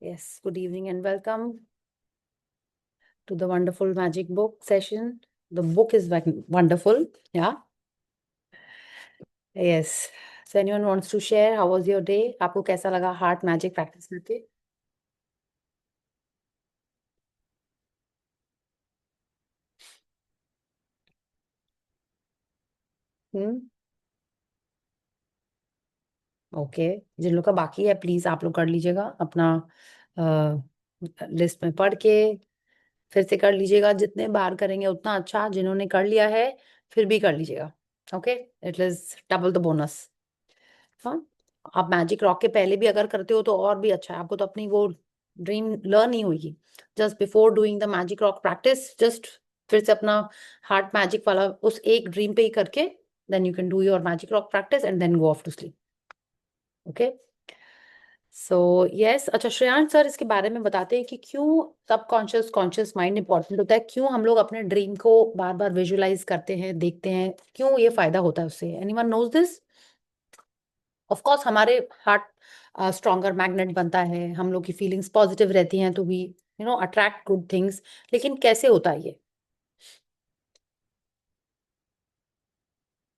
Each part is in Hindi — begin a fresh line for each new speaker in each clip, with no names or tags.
Yes, good evening and welcome to the wonderful magic book session. The book is wonderful. Yeah. Yes. So anyone wants to share how was your day? आपको कैसा लगा हार्ट मैजिक प्रैक्टिस करके? हम्म. ओके. जिन लोग का बाकी है प्लीज आप लोग कर लीजिएगा अपना लिस्ट में पढ़ के फिर से कर लीजिएगा. जितने बार करेंगे उतना अच्छा. जिन्होंने कर लिया है फिर भी कर लीजिएगा. Okay. It is double the bonus. हाँ. आप मैजिक रॉक के पहले भी अगर करते हो तो और भी अच्छा है. आपको तो अपनी वो ड्रीम लर्न ही होगी. Just before doing the magic rock practice just फिर से अपना हार्ट मैजिक वाला उस एक ड्रीम पे ही करके then you can do your magic rock practice and then go off to sleep. Okay. So yes. अच्छा श्रेयांश सर इसके बारे में बताते हैं कि क्यों सबकॉन्शियस कॉन्शियस माइंड इंपॉर्टेंट होता है. क्यों हम लोग अपने ड्रीम को बार बार विजुलाइज करते हैं देखते हैं. क्यों ये फायदा होता है उससे. Anyone knows this. Of course हमारे हार्ट स्ट्रॉन्गर मैग्नेट बनता है. हम लोग की फीलिंग्स पॉजिटिव रहती हैं तो वी अट्रैक्ट गुड थिंग्स. लेकिन कैसे होता है ये.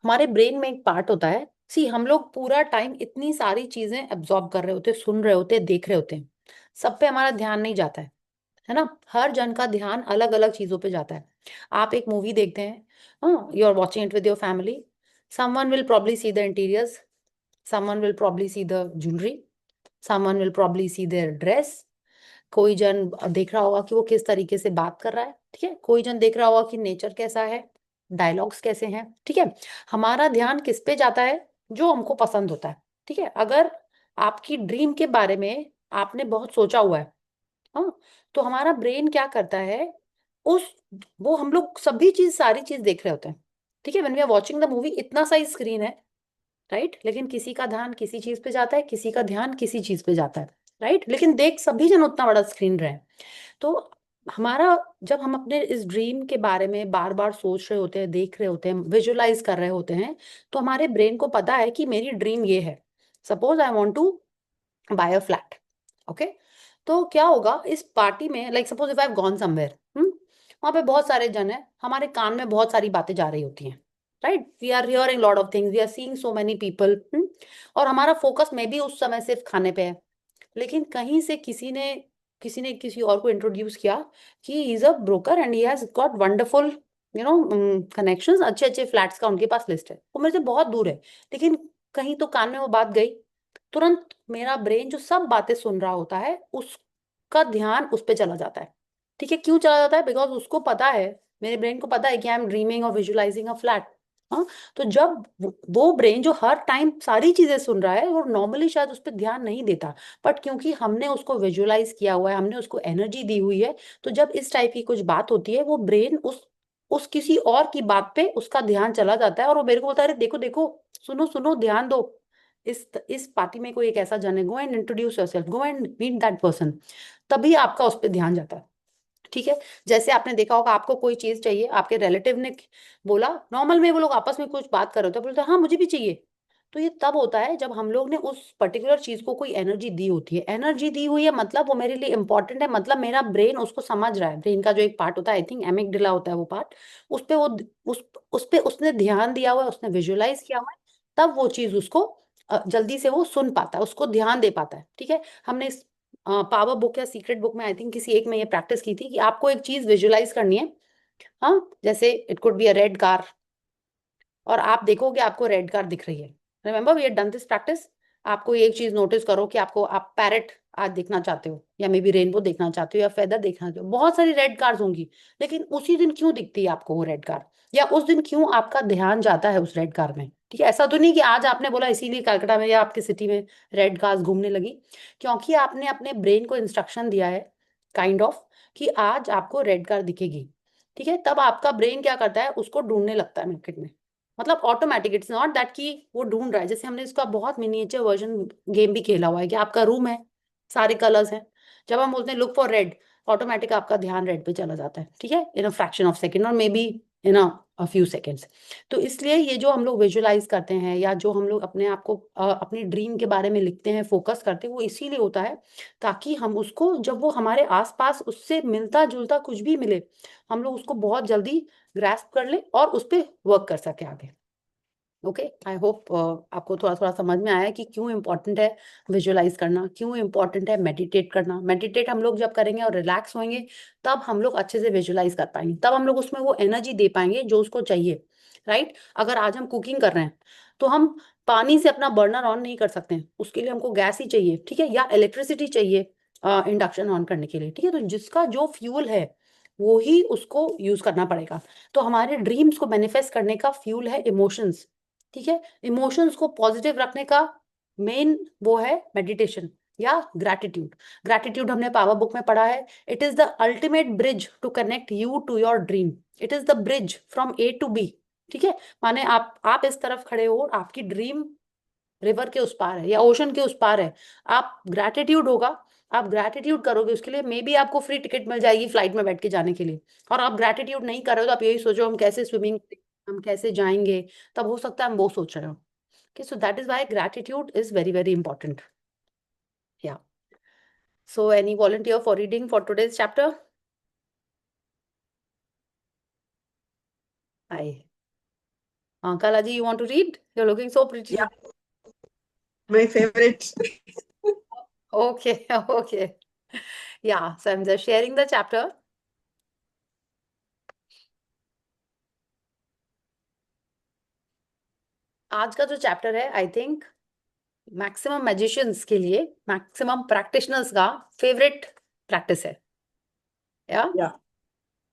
हमारे ब्रेन में एक पार्ट होता है. सी हम लोग पूरा टाइम इतनी सारी चीजें एब्जॉर्ब कर रहे होते हैं सुन रहे होते हैं देख रहे होते हैं. सब पे हमारा ध्यान नहीं जाता है ना. हर जन का ध्यान अलग अलग चीजों पे जाता है. आप एक मूवी देखते हैं. हाँ, you are watching it with your family. Someone will probably see the interiors. Someone will probably see the jewellery. Someone will probably see their dress. कोई जन देख रहा होगा कि वो किस तरीके से बात कर रहा है. ठीक है. कोई जन देख रहा होगा कि नेचर कैसा है. डायलॉग्स कैसे हैं. ठीक है. हमारा ध्यान किस पे जाता है. जो हमको पसंद होता है. ठीक है. अगर आपकी ड्रीम के बारे में आपने बहुत सोचा हुआ है. हाँ. तो हमारा ब्रेन क्या करता है. उस वो हम लोग सभी चीज सारी चीज देख रहे होते हैं. ठीक है. When we are watching the movie इतना सा स्क्रीन है. राइट. लेकिन किसी का ध्यान किसी चीज पे जाता है किसी का ध्यान किसी चीज पे जाता है. राइट. लेकिन देख सभी जन उतना बड़ा स्क्रीन रहे हैं. तो हमारा जब हम अपने इस ड्रीम के बारे में बार बार सोच रहे होते हैं देख रहे होते हैं विजुलाइज कर रहे होते हैं तो हमारे ब्रेन को पता है कि मेरी ड्रीम ये है. Suppose I want to buy a flat. Okay. तो क्या होगा इस पार्टी में like suppose if I have gone somewhere. वहां पे बहुत सारे जन है. हमारे कान में बहुत सारी बातें जा रही होती हैं. Right. We are hearing lot of things we are seeing so many people. और हमारा फोकस में भी उस समय सिर्फ खाने पे है. लेकिन कहीं से किसी ने किसी और को इंट्रोड्यूस किया कि he is a broker and he has got wonderful connections. अच्छे अच्छे फ्लैट्स का उनके पास लिस्ट है. वो मेरे से बहुत दूर है. लेकिन कहीं तो कान में वो बात गई. तुरंत मेरा ब्रेन जो सब बातें सुन रहा होता है उसका ध्यान उस पे चला जाता है. ठीक है. क्यों चला जाता है. बिकॉज उसको पता है मेरे ब्रेन को पता है कि आई एम ड्रीमिंग और विजुअलाइजिंग अ फ्लैट. हाँ. तो जब वो ब्रेन जो हर टाइम सारी चीजें सुन रहा है वो नॉर्मली शायद उस पर ध्यान नहीं देता. बट क्योंकि हमने उसको विजुअलाइज किया हुआ है हमने उसको एनर्जी दी हुई है. तो जब इस टाइप की कुछ बात होती है वो ब्रेन उस किसी और की बात पे उसका ध्यान चला जाता है और वो मेरे को बोलता है अरे देखो देखो सुनो सुनो ध्यान दो. इस पार्टी में कोई एक ऐसा जन है. Go and introduce yourself. Go and meet that person. तभी आपका उस पर ध्यान जाता है. ठीक है. जैसे आपने देखा होगा आपको कोई चीज चाहिए आपके रिलेटिव ने बोला. नॉर्मल में वो लोग आपस में कुछ बात कर रहे होते हैं बोलते हैं हाँ मुझे भी चाहिए. तो ये तब होता है जब हम लोग ने उस पर्टिकुलर चीज को कोई एनर्जी दी होती है. एनर्जी दी हुई है मतलब वो मेरे लिए इंपॉर्टेंट है. मतलब मेरा ब्रेन उसको समझ रहा है. ब्रेन का जो एक पार्ट होता है आई थिंक एमिगडाला होता है वो पार्ट. उस पे वो उस पे उसने ध्यान दिया हुआ है उसने विजुअलाइज किया हुआ है. तब वो चीज उसको जल्दी से वो सुन पाता है उसको ध्यान दे पाता है. ठीक है. हमने इस पावर बुक या सीक्रेट बुक में आई थिंक किसी एक में ये प्रैक्टिस की थी कि आपको एक चीज विजुअलाइज करनी है. हाँ. जैसे it could be a red car. और आप देखोगे आपको रेड कार दिख रही है. Remember we had done this practice. आपको एक चीज नोटिस करो कि आपको आप पैरेट आज देखना चाहते हो या मे बी रेनबो देखना चाहते हो या फेदर देखना चाहते हो. बहुत सारी रेड कार्स होंगी. लेकिन उसी दिन क्यों दिखती है आपको वो रेड कार. या उस दिन क्यों आपका ध्यान जाता है उस रेड कार में. ठीक है. ऐसा तो नहीं कि आज आपने बोला इसीलिए कलकत्ता में या आपकी सिटी में रेड कार्स घूमने लगी. क्योंकि आपने अपने ब्रेन को इंस्ट्रक्शन दिया है काइंड ऑफ कि आज आपको रेड कार दिखेगी. ठीक है. तब आपका ब्रेन क्या करता है उसको ढूंढने लगता है मार्केट में. मतलब ऑटोमेटिक. इट्स नॉट दैट कि वो ढूंढ रहा है. जैसे हमने इसका बहुत मिनिएचर वर्जन गेम भी खेला हुआ है कि आपका रूम है सारे कलर्स हैं. जब हम बोलते हैं लुक फॉर रेड ऑटोमेटिक आपका ध्यान रेड पे चला जाता है. ठीक है. इन अ फ्रैक्शन ऑफ सेकेंड और may be in a a few seconds. तो इसलिए ये जो हम लोग विजुलाइज करते हैं या जो हम लोग अपने आप को अपनी ड्रीम के बारे में लिखते हैं, फोकस करते हैं, वो इसीलिए होता है ताकि हम उसको, जब वो हमारे आसपास उससे मिलता जुलता कुछ भी मिले, हम लोग उसको बहुत जल्दी ग्रैस्प कर ले और उस पर वर्क कर सके आगे। ओके, आई होप आपको थोड़ा थोड़ा समझ में आया कि क्यों इम्पोर्टेंट है विजुअलाइज करना, क्यों इम्पोर्टेंट है मेडिटेट करना। मेडिटेट हम लोग जब करेंगे और रिलैक्स होंगे, तब हम लोग अच्छे से विजुअलाइज कर पाएंगे, तब हम लोग उसमें वो एनर्जी दे पाएंगे जो उसको चाहिए। राइट? अगर आज हम कुकिंग कर रहे हैं तो हम पानी से अपना बर्नर ऑन नहीं कर सकते हैं, उसके लिए हमको गैस ही चाहिए, ठीक है, या इलेक्ट्रिसिटी चाहिए इंडक्शन ऑन करने के लिए, ठीक है। तो जिसका जो फ्यूल है वो ही उसको यूज करना पड़ेगा। तो हमारे ड्रीम्स को मैनिफेस्ट करने का फ्यूल है इमोशंस, ठीक है। इमोशंस को पॉजिटिव रखने का मेन वो है मेडिटेशन या ग्रैटिट्यूड। ग्रैटिट्यूड हमने पावर बुक में पढ़ा है, it is the ultimate bridge to connect you to your dream. It is the bridge from A to B, ठीक है। माने आप इस तरफ खड़े हो, आपकी ड्रीम रिवर के उस पार है या ओशन के उस पार है, आप ग्रैटिट्यूड होगा, आप ग्रैटिट्यूड करोगे उसके लिए, मे बी आपको फ्री टिकट मिल जाएगी फ्लाइट में बैठ के जाने के लिए। और आप ग्रैटिट्यूड नहीं कर रहे हो तो आप यही सोचो हम कैसे स्विमिंग, हम कैसे जाएंगे, तब हो सकता है हम वो सोच रहे हो। Okay, so that is why gratitude is very, very important. Yeah. So, any volunteer for reading for today's chapter? Hi. Kalaji, you want to read? You're looking so pretty
Yeah,
today.
my favorite.
Okay, okay. Yeah, so I'm just sharing the chapter. आज का जो चैप्टर है, आई थिंक मैक्सिमम मैजिशियंस के लिए, मैक्सिमम प्रैक्टिशनर्स का फेवरेट प्रैक्टिस है। या
Yeah,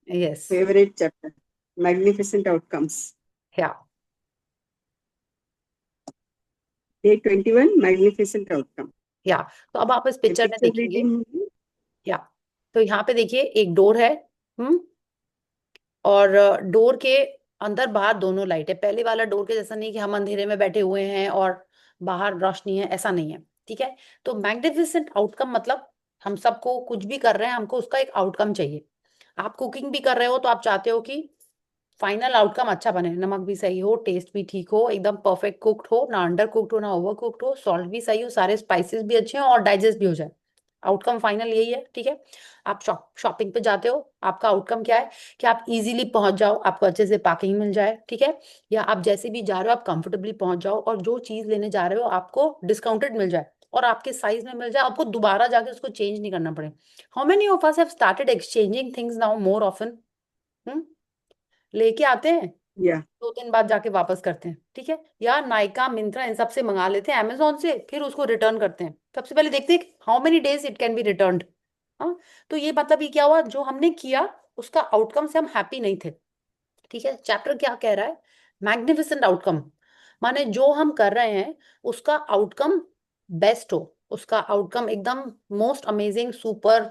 yes,
favorite chapter. Magnificent outcomes.
या
Day 21, magnificent outcome.
या तो अब आप इस
ये
पिक्चर में
picture
देखेंगे।
reading होगी?
या तो यहाँ पे देखिए एक डोर है, हम्म, और डोर के अंदर बाहर दोनों लाइट है। पहले वाला डोर के जैसा नहीं कि हम अंधेरे में बैठे हुए हैं और बाहर रोशनी है, ऐसा नहीं है, ठीक है। तो मैग्निफिसेंट आउटकम मतलब हम सबको कुछ भी कर रहे हैं, हमको उसका एक आउटकम चाहिए। आप कुकिंग भी कर रहे हो तो आप चाहते हो कि फाइनल आउटकम अच्छा बने, नमक भी सही हो, टेस्ट भी ठीक हो, एकदम परफेक्ट कुक्ड हो, ना अंडर कुक्ड हो ना ओवर कुक्ड हो, सॉल्ट भी सही हो, सारे स्पाइसेस भी अच्छे हो और डाइजेस्ट भी हो जाए। आउटकम फाइनल यही है, ठीक है। आप शॉपिंग पे जाते हो, आपका आउटकम क्या है कि आप इजीली पहुंच जाओ, आपको अच्छे से पार्किंग मिल जाए, ठीक है। या आप जैसे भी जा रहे हो आप कंफर्टेबली पहुंच जाओ और जो चीज लेने जा रहे हो आपको डिस्काउंटेड मिल जाए और आपके साइज में मिल जाए, आपको दोबारा जाके उसको चेंज नहीं करना पड़े। How many of us have started exchanging things now more often? लेके आते हैं,
Yeah,
2 दिन बाद जाके वापस करते हैं, ठीक है। या नायका, मिंत्रा, इन सब से मंगा लेते हैं, अमेजोन से, फिर उसको रिटर्न करते हैं। सबसे पहले देखते हैं how many days it can be returned. हाँ, तो ये मतलब ये क्या हुआ, जो हमने किया उसका आउटकम से हम हैप्पी नहीं थे, ठीक है। चैप्टर क्या कह रहा है? मैग्निफिसेंट आउटकम माने जो हम कर रहे हैं उसका आउटकम बेस्ट हो, उसका आउटकम एकदम मोस्ट अमेजिंग, सुपर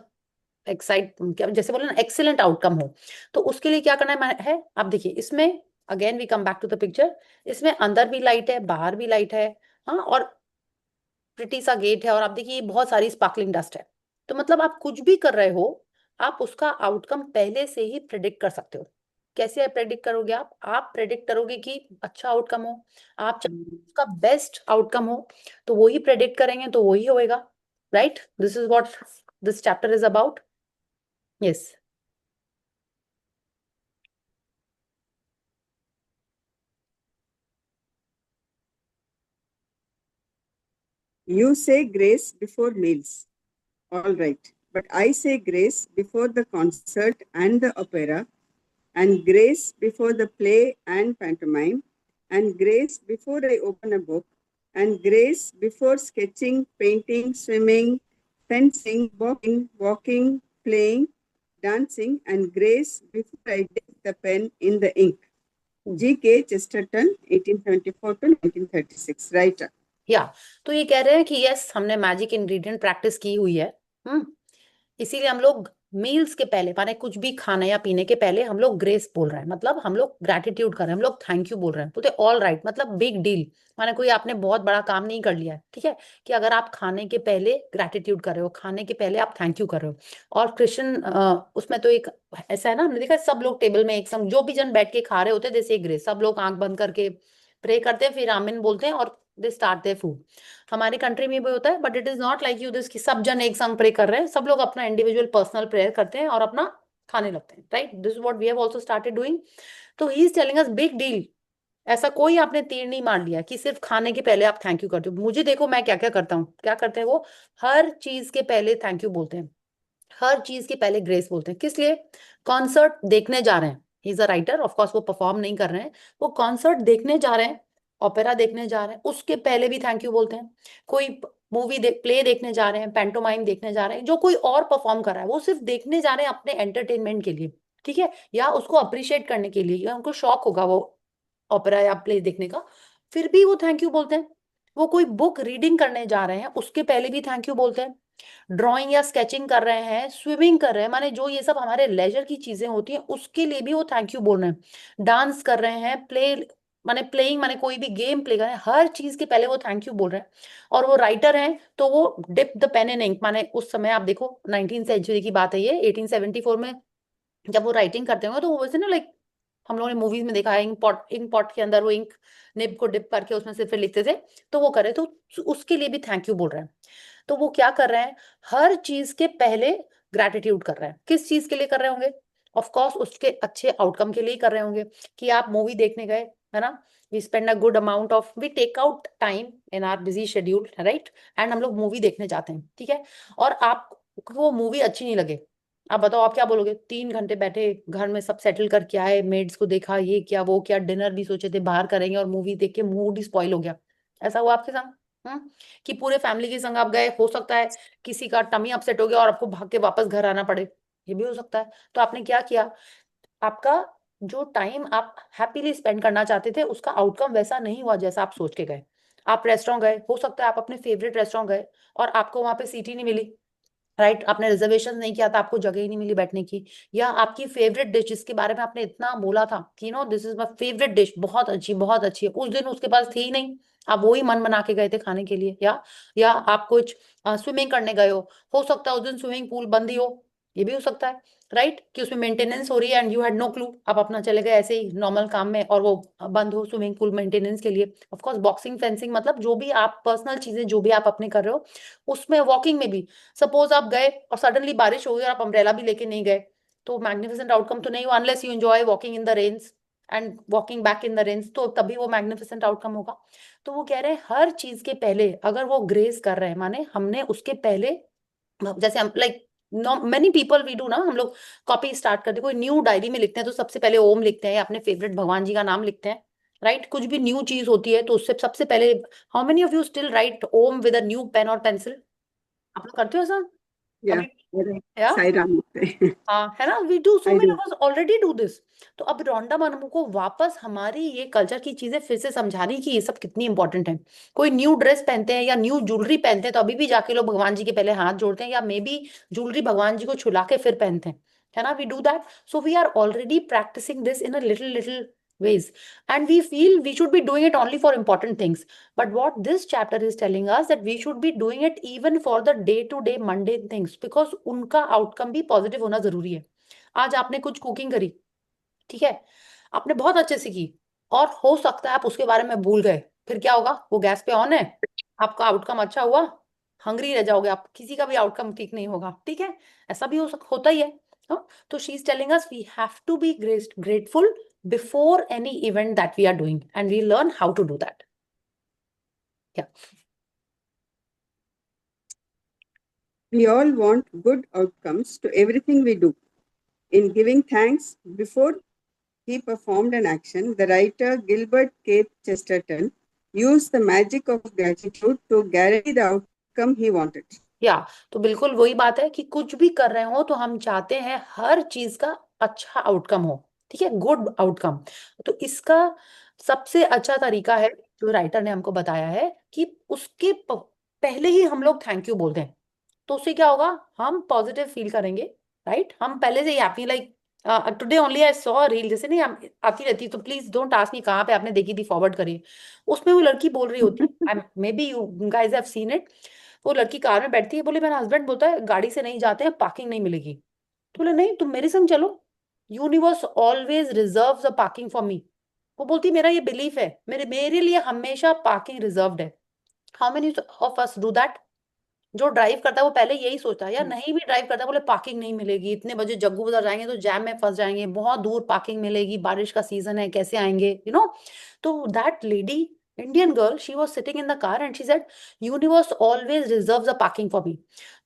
एक्साइट, क्या जैसे बोले ना, एक्सीलेंट आउटकम हो। तो उसके लिए क्या करना है, आप देखिए इसमें, again we come back to the picture, इसमें अंदर भी लाइट है, बाहर भी लाइट है, हाँ, और प्रिटी सा गेट है, और आप देखिए बहुत सारी स्पार्कलिंग डस्ट है। तो मतलब आप कुछ भी कर रहे हो, आप उसका आउटकम पहले से ही प्रेडिक्ट कर सकते हो। कैसे प्रेडिक्ट करोगे? आप प्रेडिक्ट करोगे कि अच्छा आउटकम हो, आप उसका बेस्ट आउटकम हो, तो वही प्रेडिक्ट करेंगे तो वही होएगा। Right? This is what this chapter is about. Yes.
you say grace before meals. All right. But I say grace before the concert and the opera, and grace before the play and pantomime, and grace before I open a book, and grace before sketching, painting, swimming, fencing, walking, playing, dancing, and grace before I dip the pen in the ink. G.K. Chesterton, 1874 to 1936, writer.
या तो ये कह रहे हैं कि यस, हमने मैजिक इंग्रेडिएंट प्रैक्टिस की हुई है, इसीलिए हम लोग मील्स के पहले माने कुछ भी खाने या पीने के पहले हम लोग ग्रेस बोल रहे हैं, मतलब हम लोग ग्रेटिट्यूड कर रहे हैं, हम लोग थैंक यू बोल रहे हैं, बोलते ऑल राइट, मतलब बिग डील। माने कोई आपने बहुत बड़ा काम नहीं कर लिया है, ठीक है, कि अगर आप खाने के पहले ग्रेटिट्यूड कर रहे हो, खाने के पहले आप थैंक यू कर रहे हो। और क्रिश्चियन उसमें तो एक ऐसा है ना, हमने देखा है, सब लोग टेबल में एक संग जो भी जन बैठ के खा रहे होते हैं, जैसे ग्रेस, सब लोग आंख बंद करके प्रे करते हैं, फिर आमीन बोलते हैं और दे स्टार्ट देयर फूड। हमारी कंट्री में भी होता है, but it is not like you this कि सब जन एक संग प्रे कर रहे हैं, सब लोग अपना इंडिविजुअल पर्सनल प्रेयर करते हैं और अपना खाने लगते हैं, right, this is what we have also started doing. तो he is telling us big deal. ऐसा कोई आपने तीर नहीं मार लिया कि सिर्फ खाने के पहले आप थैंक यू करते हो। मुझे देखो मैं क्या क्या करता हूँ, क्या करते हैं वो, हर चीज के पहले थैंक यू बोलते हैं, हर चीज के पहले ग्रेस बोलते हैं। किस लिए? कॉन्सर्ट देखने जा रहे हैं, he is a writer, of course वो परफॉर्म नहीं कर रहे हैं, वो कॉन्सर्ट देखने जा रहे हैं, ओपेरा देखने जा रहे हैं, उसके पहले भी थैंक यू बोलते हैं। कोई मूवी प्ले देखने जा रहे हैं, पेंटोमाइम देखने जा रहे हैं, जो कोई और परफॉर्म कर रहा है, वो सिर्फ देखने जा रहे हैं अपने एंटरटेनमेंट के लिए, ठीक है, या उसको अप्रिशिएट करने के लिए, या उनको शौक होगा वो ओपेरा या प्ले देखने का, फिर भी वो थैंक यू बोलते हैं। वो कोई बुक रीडिंग करने जा रहे हैं, उसके पहले भी थैंक यू बोलते हैं। ड्राइंग या स्केचिंग कर रहे हैं, स्विमिंग कर रहे हैं, माने जो ये सब हमारे लेजर की चीजें होती हैं, उसके लिए भी वो थैंक यू बोल रहे हैं। डांस कर रहे हैं, प्ले माने प्लेइंग माने कोई भी गेम प्ले कर रहे हैं, हर चीज के पहले वो थैंक यू बोल रहे हैं। और वो राइटर हैं तो वो dip the pen in ink, माने उस समय आप देखो 19th सेंचुरी की बात है ये, 1874 में जब वो राइटिंग करते होंगे, तो वो वैसे ना लाइक हम लोगों ने मूवीज में देखा है, इंक पॉट के अंदर वो इंक निब को डिप करके उसमें से फिर लिखते थे, तो वो करे, तो उसके लिए भी थैंक यू बोल रहे हैं। तो वो क्या कर रहे हैं, हर चीज के पहले ग्रेटिट्यूड कर रहे हैं। किस चीज के लिए कर रहे होंगे? ऑफ कोर्स उसके अच्छे आउटकम के लिए ही कर रहे होंगे। कि आप मूवी देखने गए, है ना, we spend a good amount of, we take out time in our busy schedule, right, and हम लोग मूवी देखने जाते हैं, ठीक है, और आप वो मूवी अच्छी नहीं लगे, आप बताओ आप क्या बोलोगे? 3 घंटे बैठे घर में सब सेटल करके आए, मेड्स को देखा, ये क्या वो क्या, डिनर भी सोचे थे बाहर करेंगे, और मूवी देख के मूड ही स्पॉइल हो गया। ऐसा हुआ आपके संग? कि पूरे फैमिली के संग आप गए, हो सकता है किसी का टमी अपसेट हो गया और आपको भाग के वापस घर आना पड़े, ये भी हो सकता है। तो आपने क्या किया, आपका जो टाइम आप हैप्पीली स्पेंड करना चाहते थे, उसका आउटकम वैसा नहीं हुआ जैसा आप सोच के गए। आप रेस्टोरेंट गए, हो सकता है आप अपने फेवरेट रेस्टोरेंट गए और आपको वहां पे सीट ही नहीं मिली, राइट, आपने रिजर्वेशन नहीं किया था, आपको जगह ही नहीं मिली बैठने की। या आपकी फेवरेट डिश जिसके बारे में आपने इतना बोला था कि no this is my favourite dish, बहुत अच्छी है, उस दिन उसके पास थी ही नहीं, आप वो ही मन बना के गए थे खाने के लिए। या आप कुछ स्विमिंग करने गए हो सकता है उस दिन स्विमिंग पूल बंद ही हो, ये भी हो सकता है, राइट, कि उसमें मेंटेनेंस हो रही है and you had no clue, आप अपना चले गए ऐसे ही नॉर्मल काम में और वो बंद हो स्विमिंग पूल मेंटेनेंस के लिए। ऑफ कोर्स बॉक्सिंग, फेंसिंग, मतलब जो भी आप पर्सनल चीजें जो भी आप अपने कर रहे हो, उसमें वॉकिंग में भी सपोज आप गए और सडनली बारिश हो गई और आप अम्ब्रेला भी लेके नहीं गए, तो मैग्निफिसेंट आउटकम तो नहीं हुआ, unless you enjoy walking in the rains and walking back in the rains, तो तभी वो मैग्निफिसेंट आउटकम होगा। तो वो कह रहे हैं हर चीज के पहले अगर वो ग्रेस कर रहे हैं, माने हमने उसके पहले, जैसे हम like many people we do ना, हम लोग कॉपी स्टार्ट करते, कोई न्यू डायरी में लिखते हैं तो सबसे पहले ओम लिखते हैं या अपने फेवरेट भगवान जी का नाम लिखते हैं, राइट, कुछ भी न्यू चीज होती है तो उससे सबसे पहले, how many of you still write Om with a new pen और पेंसिल? आप लोग करते हो ऐसा
Yeah,
कभी? या
Sai Ram.
हाँ, है ना, we do, so
I
many
do.
Of us already do this. तो अब रोंडा मनमू को वापस हमारी ये कल्चर की चीजें फिर से समझाने की ये सब कितनी इंपॉर्टेंट है। कोई न्यू ड्रेस पहनते हैं या न्यू ज्वेलरी पहनते हैं तो अभी भी जाके लोग भगवान जी के पहले हाथ जोड़ते हैं, या मे बी ज्वेलरी भगवान जी को छुला के फिर पहनते हैं, है ना, we do that. So we are already practising this in a little little ways, and we feel we should be doing it only for important things, but what this chapter is telling us that we should be doing it even for the day to day mundane things, because उनका आउटकम भी पॉजिटिव होना जरूरी है। आज आपने कुछ कुकिंग करी, ठीक है, आपने बहुत अच्छे से की, और हो सकता है आप उसके बारे में भूल गए, फिर क्या होगा, वो गैस पे ऑन है, आपका आउटकम अच्छा हुआ, हंग्री रह जाओगे आप, किसी का भी आउटकम ठीक नहीं होगा, ठीक है, ऐसा भी होता ही है। हाँ? तो she is telling us we have to be grateful before any event that we are doing and we learn how to do that. या
We all want good outcomes to everything we do. In giving thanks before he performed an action, the writer Gilbert K. Chesterton used the magic of gratitude to guarantee the outcome he wanted.
या तो बिल्कुल वही बात है कि कुछ भी कर रहे हो तो हम चाहते हैं हर चीज का अच्छा आउटकम हो, ठीक है, गुड आउटकम। तो इसका सबसे अच्छा तरीका है जो राइटर ने हमको बताया है कि उसके पहले ही हम लोग थैंक यू बोल दें, तो उससे क्या होगा, हम पॉजिटिव फील करेंगे, राइट। हम पहले से ही happy, like today only I saw reel, जैसे नहीं आती रहती, तो प्लीज डोंट आस्क मी कहाँ पे आपने देखी थी, फॉरवर्ड करिए। उसमें वो लड़की बोल रही होती है, may be you guys have seen it. वो लड़की कार में बैठती है, बोले मेरा हस्बैंड बोलता है गाड़ी से नहीं जाते हैं, पार्किंग नहीं मिलेगी। तो बोले नहीं तुम मेरे संग चलो, universe always reserve the parking for me. वो बोलती मेरा ये बिलीफ है, मेरे मेरे लिए हमेशा पार्किंग रिजर्व्ड है। How many of us do that? जो ड्राइव करता है वो पहले यही सोचता है, यार नहीं भी ड्राइव करता है, बोले पार्किंग नहीं मिलेगी, इतने बजे जग्गू बाजार जाएंगे तो जैम में फंस जाएंगे, बहुत दूर पार्किंग मिलेगी, बारिश का सीजन है कैसे आएंगे, तो that lady, Indian girl, she was sitting in the car and she said universe always reserve the parking for me.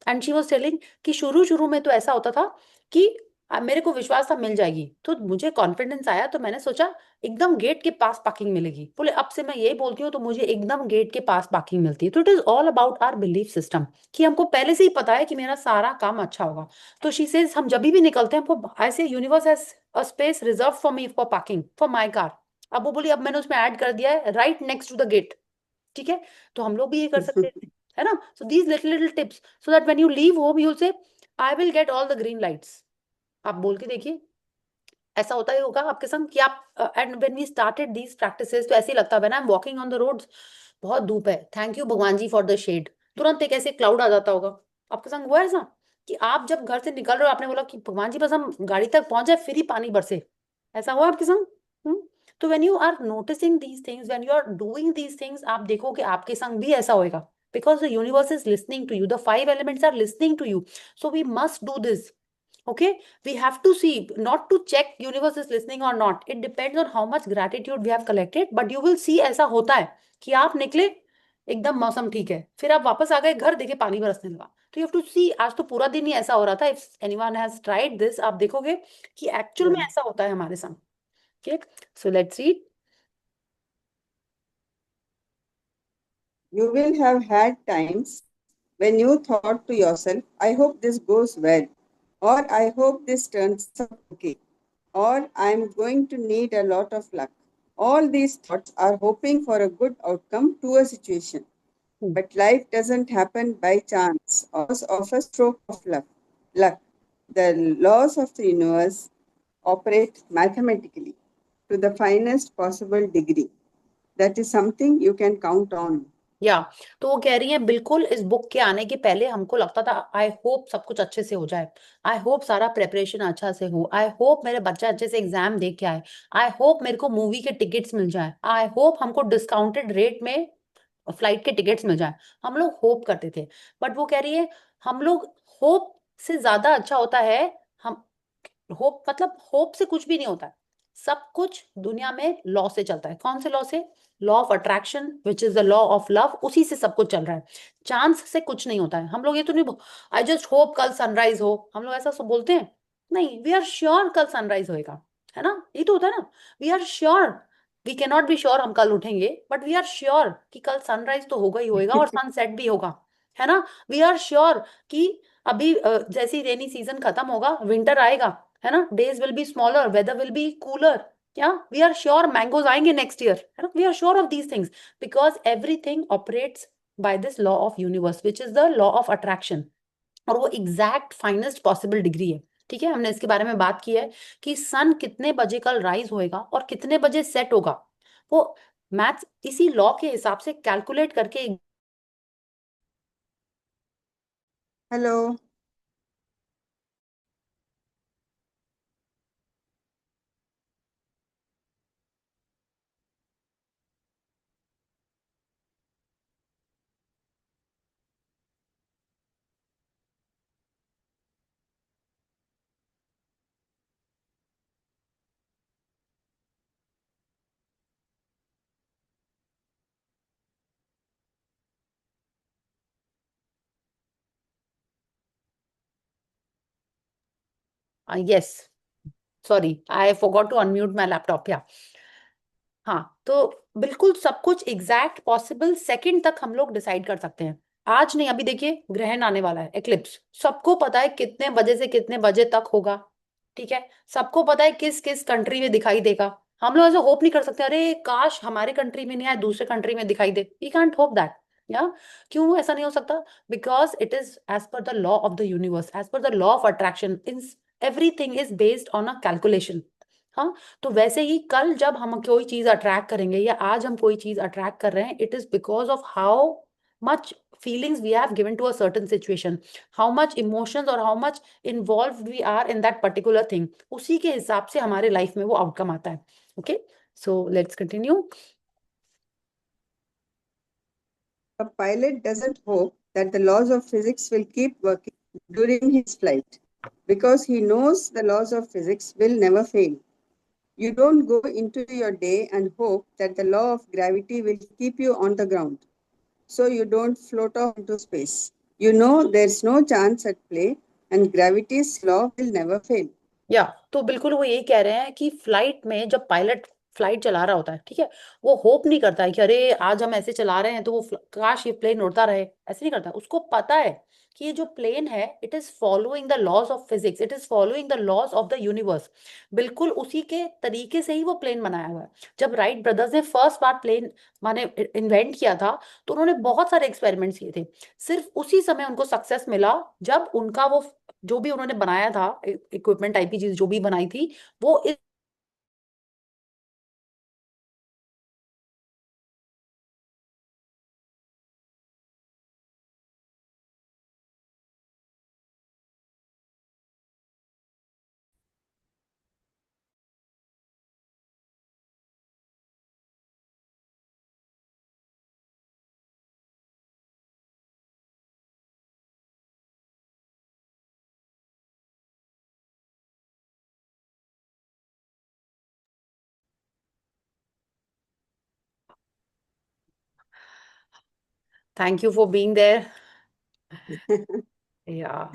And she was telling कि शुरू शुरू में तो ऐसा होता था कि मेरे को विश्वास था मिल जाएगी, तो मुझे कॉन्फिडेंस आया, तो मैंने सोचा एकदम गेट के पास पार्किंग मिलेगी। बोले अब से मैं ये बोलती हूँ तो मुझे एकदम गेट के पास पार्किंग मिलती है। तो it is all about our belief system, कि हमको पहले से ही पता है कि मेरा सारा काम अच्छा होगा। तो शी सेज हम जब भी निकलते हैं हमको ऐसे universe has a space reserve for me for parking for my car. अब वो बोली अब मैंने उसमें ऐड कर दिया है right next to the gate. ठीक है, तो हम लोग भी ये कर सकते हैं, है ना। So these little little tips so that when you leave home you say I will get all the green lights. आप बोल के देखिए, ऐसा होता ही होगा आपके संग कि आप, and when we started these practices तो ऐसे ही लगता है when I am walking on the roads, बहुत धूप है, थैंक यू भगवान जी फॉर द शेड, तुरंत एक ऐसे क्लाउड आ जाता होगा। आपके संग हुआ है ऐसा कि आप जब घर से निकल रहे हो आपने बोला कि भगवान जी बस हम गाड़ी तक पहुंच जाए फिर ही पानी बरसे, ऐसा हुआ आपके संग? हम्म? तो when you are noticing these things, when you are doing these things, आप देखो कि आपके संग भी ऐसा होएगा, because the universe is listening to you, the five elements are listening to you, so we must do this. Okay, we have to see, not to check universe is listening or not, it depends on how much gratitude we have collected, but you will see ऐसा होता है कि आप निकले एकदम मौसम ठीक है, फिर आप वापस आ गए घर देखे पानी बरसने लगा। तो यू हैव टू सी, आज तो पूरा दिन ही ऐसा हो रहा था, if anyone has tried this आप देखोगे कि एक्चुअल में
Yeah.
ऐसा होता है हमारे संग। Okay, so let's see.
You will have had times when you thought to yourself, I hope this goes well, or I hope this turns out okay, or I'm going to need a lot of luck. All these thoughts are hoping for a good outcome to a situation. But life doesn't happen by chance or of a stroke of luck. Luck. The laws of the universe operate mathematically to the finest possible degree. That is something you can count on.
या तो वो कह रही है बिल्कुल, इस बुक के आने के पहले हमको लगता था आई होप सब कुछ अच्छे से हो जाए, आई होप सारा प्रेपरेशन अच्छा से हो, आई होप मेरे बच्चे अच्छे से एग्जाम दे के आए, आई होप मेरे को मूवी के टिकट्स मिल जाए, आई होप हमको डिस्काउंटेड रेट में फ्लाइट के टिकट्स मिल जाए। हम लोग होप करते थे, बट वो कह रही है हम लोग होप से ज्यादा अच्छा होता है, हम होप मतलब होप से कुछ भी नहीं होता है, सब कुछ दुनिया में लॉ से चलता है। कौन से लॉ से? Law of attraction which is the law of love, उसी से सब कुछ चल रहा है। चांस से कुछ नहीं होता है। हम लोग ये तो नहीं आई जस्ट होप कल सनराइज हो, हम लोग ऐसा सब बोलते हैं? नहीं, वी आर श्योर कल सनराइज होएगा, है ना, ये तो होता है ना। We are sure, we can not be sure हम कल उठेंगे, बट वी आर श्योर कि कल सनराइज तो होगा ही होएगा और सनसेट भी होगा, है ना। वी आर श्योर कि अभी जैसे ही रेनी सीजन खत्म होगा विंटर आएगा, है ना, days will be smaller, weather will be cooler. क्या वी आर श्योर मैंगोज आएंगे नेक्स्ट ईयर, है ना, we are sure of these things because everything operates by this law of universe which is the law of attraction, और वो एग्जैक्ट फाइनेस्ट पॉसिबल डिग्री है। ठीक है, हमने इसके बारे में बात की है कि सन कितने बजे कल राइज होएगा और कितने बजे सेट होगा, वो मैथ्स इसी लॉ के हिसाब से कैलकुलेट करके।
Hello.
Yes, sorry I forgot to unmute my laptop या। हाँ, तो बिल्कुल सब कुछ एग्जैक्ट पॉसिबल सेकंड तक हम लोग डिसाइड कर सकते हैं। आज नहीं, अभी देखिए ग्रहण आने वाला है, एक्लिप्स, सबको पता है कितने बजे से कितने बजे तक होगा। ठीक है, सबको पता है किस किस कंट्री में दिखाई देगा। हम लोग ऐसे होप नहीं कर सकते अरे काश हमारे कंट्री में नहीं आए दूसरे कंट्री में दिखाई दे, वी कांट होप दैट। या क्यों ऐसा नहीं हो सकता? Because it is as per the law of the universe, as per the law of attraction, in everything is based on a calculation. हाँ, तो वैसे ही कल जब हम कोई चीज अट्रैक्ट करेंगे या आज हम कोई चीज अट्रैक्ट कर रहे हैं, it is because of how much feelings we have given to a certain situation, how much emotions और how much involved we are in that particular thing, उसी के हिसाब से हमारे लाइफ में वो आउटकम आता है। Okay, so let's continue.
A pilot doesn't hope that the laws of physics will keep working during his flight because he knows the laws of physics will never fail. You don't go into your day and hope that the law of gravity will keep you on the ground so you don't float off into space. You know there's no chance at play and gravity's law will never fail.
या तो बिल्कुल वो यही कह रहे हैं कि फ्लाइट में जब पायलट फ्लाइट चला रहा होता है, ठीक है, वो होप नहीं करता है कि अरे आज हम ऐसे चला रहे हैं तो वो काश ये प्लेन उड़ता रहे, ऐसे नहीं करता। उसको पता है कि ये जो प्लेन है it is following the laws of physics, it is following the laws of the universe. बिल्कुल उसी के तरीके से ही वो प्लेन बनाया हुआ है। जब राइट ब्रदर्स ने फर्स्ट बार प्लेन माने इन्वेंट किया था, तो उन्होंने बहुत सारे एक्सपेरिमेंट्स किए थे। सिर्फ उसी समय उनको सक्सेस मिला जब उनका वो जो भी उन्होंने बनाया था, इक्विपमेंट टाइप की चीज जो भी बनाई थी, वो thank you for being there. या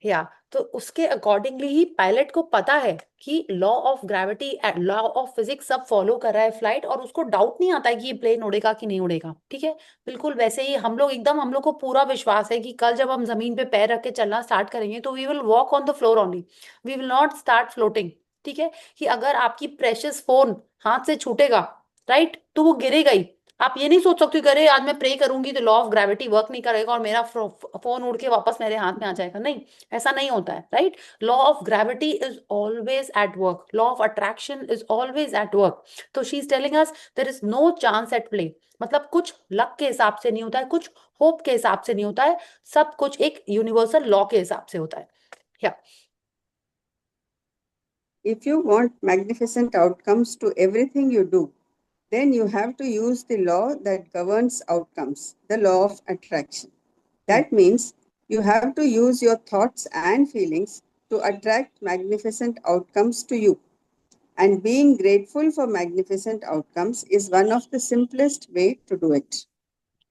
या तो उसके अकॉर्डिंगली ही पायलट को पता है कि law of gravity, law of physics सब फॉलो कर रहा है फ्लाइट, और उसको डाउट नहीं आता है कि ये प्लेन उड़ेगा कि नहीं उड़ेगा। ठीक है, बिल्कुल वैसे ही हम लोग एकदम, हम लोग को पूरा विश्वास है कि कल जब हम जमीन पे पैर रख के चलना स्टार्ट करेंगे तो we will walk on the floor only, we will not start floating. ठीक है, कि अगर आपकी प्रेशियस फोन हाथ से छूटेगा, राइट, तो वो गिरेगा ही। आप ये नहीं सोच सकते कि अरे आज मैं प्रे करूंगी तो लॉ ऑफ ग्रेविटी वर्क नहीं करेगा और मेरा फोन उड़ के वापस मेरे हाथ में आ जाएगा। नहीं, ऐसा नहीं होता है, right. Law of gravity is always at work, law of attraction is always at work. तो she is telling us there is no chance at play. मतलब कुछ लक के हिसाब से नहीं होता है, कुछ होप के हिसाब से नहीं होता है, सब कुछ एक यूनिवर्सल लॉ के हिसाब से होता है। या
If you want magnificent outcomes to everything you do, then you have to use the law that governs outcomes, the law of attraction. That means you have to use your thoughts and feelings to attract magnificent outcomes to you. And being grateful for magnificent outcomes is one of the simplest way to do it.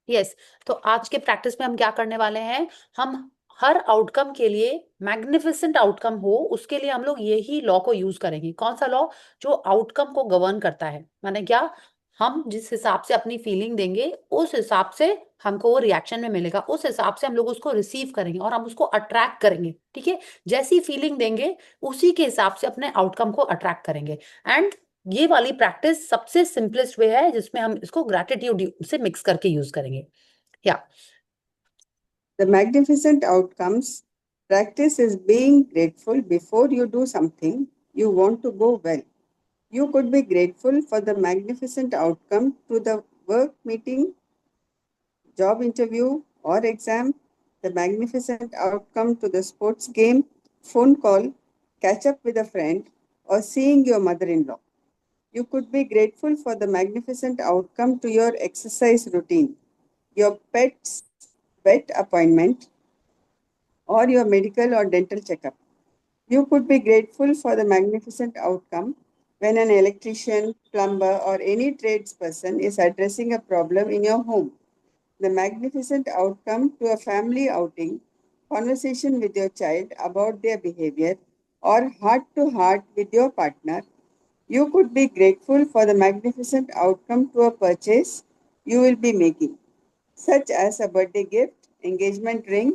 Yes, तो आज के प्रैक्टिस में हम क्या करने वाले हैं, हम हर आउटकम के लिए, मैग्निफिसेंट आउटकम हो उसके लिए हम लोग यही लॉ को यूज करेंगे। कौन सा लॉ? जो आउटकम को गवर्न करता है। माने क्या, हम जिस हिसाब से अपनी फीलिंग देंगे उस हिसाब से हमको वो रिएक्शन में मिलेगा, उस हिसाब से हम लोग उसको रिसीव करेंगे और हम उसको अट्रैक्ट करेंगे। ठीक है, जैसी फीलिंग देंगे उसी के हिसाब से अपने आउटकम को अट्रैक्ट करेंगे। एंड ये वाली प्रैक्टिस सबसे सिंपलेस्ट वे है जिसमें हम इसको ग्रैटिट्यूड से मिक्स करके यूज करेंगे। या
The magnificent outcomes practice is being grateful before you do something you want to go well. You could be grateful for the magnificent outcome to the work meeting, job interview, or exam, the magnificent outcome to the sports game, phone call, catch up with a friend, or seeing your mother in law. You could be grateful for the magnificent outcome to your exercise routine, your pet's vet appointment, or your medical or dental checkup. You could be grateful for the magnificent outcome when an electrician, plumber, or any tradesperson is addressing a problem in your home. The magnificent outcome to a family outing, conversation with your child about their behavior, or heart to heart with your partner. You could be grateful for the magnificent outcome to a purchase you will be making, such as a birthday gift, engagement ring,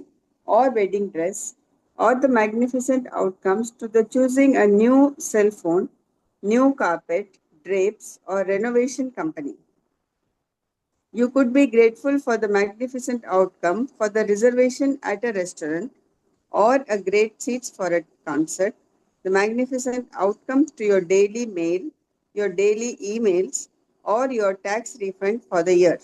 or wedding dress, or the magnificent outcomes to the choosing a new cell phone, new carpet, drapes, or renovation company. You could be grateful for the magnificent outcome for the reservation at a restaurant or a great seats for a concert, the magnificent outcome to your daily mail, your daily emails, or your tax refund for the year.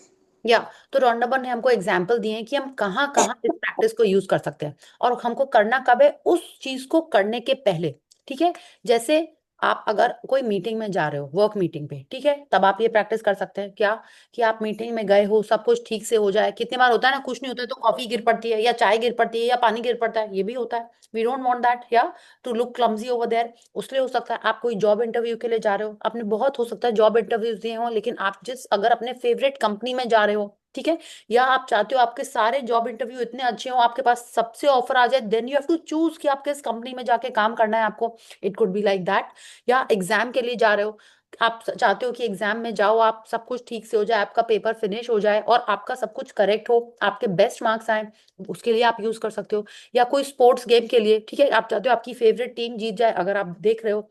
या तो रॉन्डाबन ने हमको एग्जाम्पल दिए हैं कि हम कहाँ कहाँ इस प्रैक्टिस को यूज कर सकते हैं और हमको करना कब है, उस चीज को करने के पहले। ठीक है, जैसे आप अगर कोई मीटिंग में जा रहे हो, वर्क मीटिंग पे, ठीक है, तब आप ये प्रैक्टिस कर सकते हैं क्या, कि आप मीटिंग में गए हो, सब कुछ ठीक से हो जाए। कितनी बार होता है ना, कुछ नहीं होता है तो कॉफी गिर पड़ती है या चाय गिर पड़ती है या पानी गिर पड़ता है, ये भी होता है। वी डोंट वांट दैट, या to look clumsy over there. उसलिए हो सकता है आप कोई जॉब इंटरव्यू के लिए जा रहे हो, आपने बहुत हो सकता है जॉब इंटरव्यूज दिए हो, लेकिन आप जिस अगर अपने फेवरेट कंपनी में जा रहे हो, ठीक है, या आप चाहते हो आपके सारे जॉब इंटरव्यू इतने अच्छे हो, आपके पास सबसे ऑफर आ जाए, then you have to choose कि आप किस कंपनी में जाके काम करना है आपको। It could be like that. या एग्जाम के लिए जा रहे हो, आप चाहते हो कि एग्जाम में जाओ, आप सब कुछ ठीक से हो जाए, आपका पेपर फिनिश हो जाए और आपका सब कुछ करेक्ट हो, आपके बेस्ट मार्क्स आए, उसके लिए आप यूज कर सकते हो। या कोई स्पोर्ट्स गेम के लिए, ठीक है, आप चाहते हो आपकी फेवरेट टीम जीत जाए, अगर आप देख रहे हो,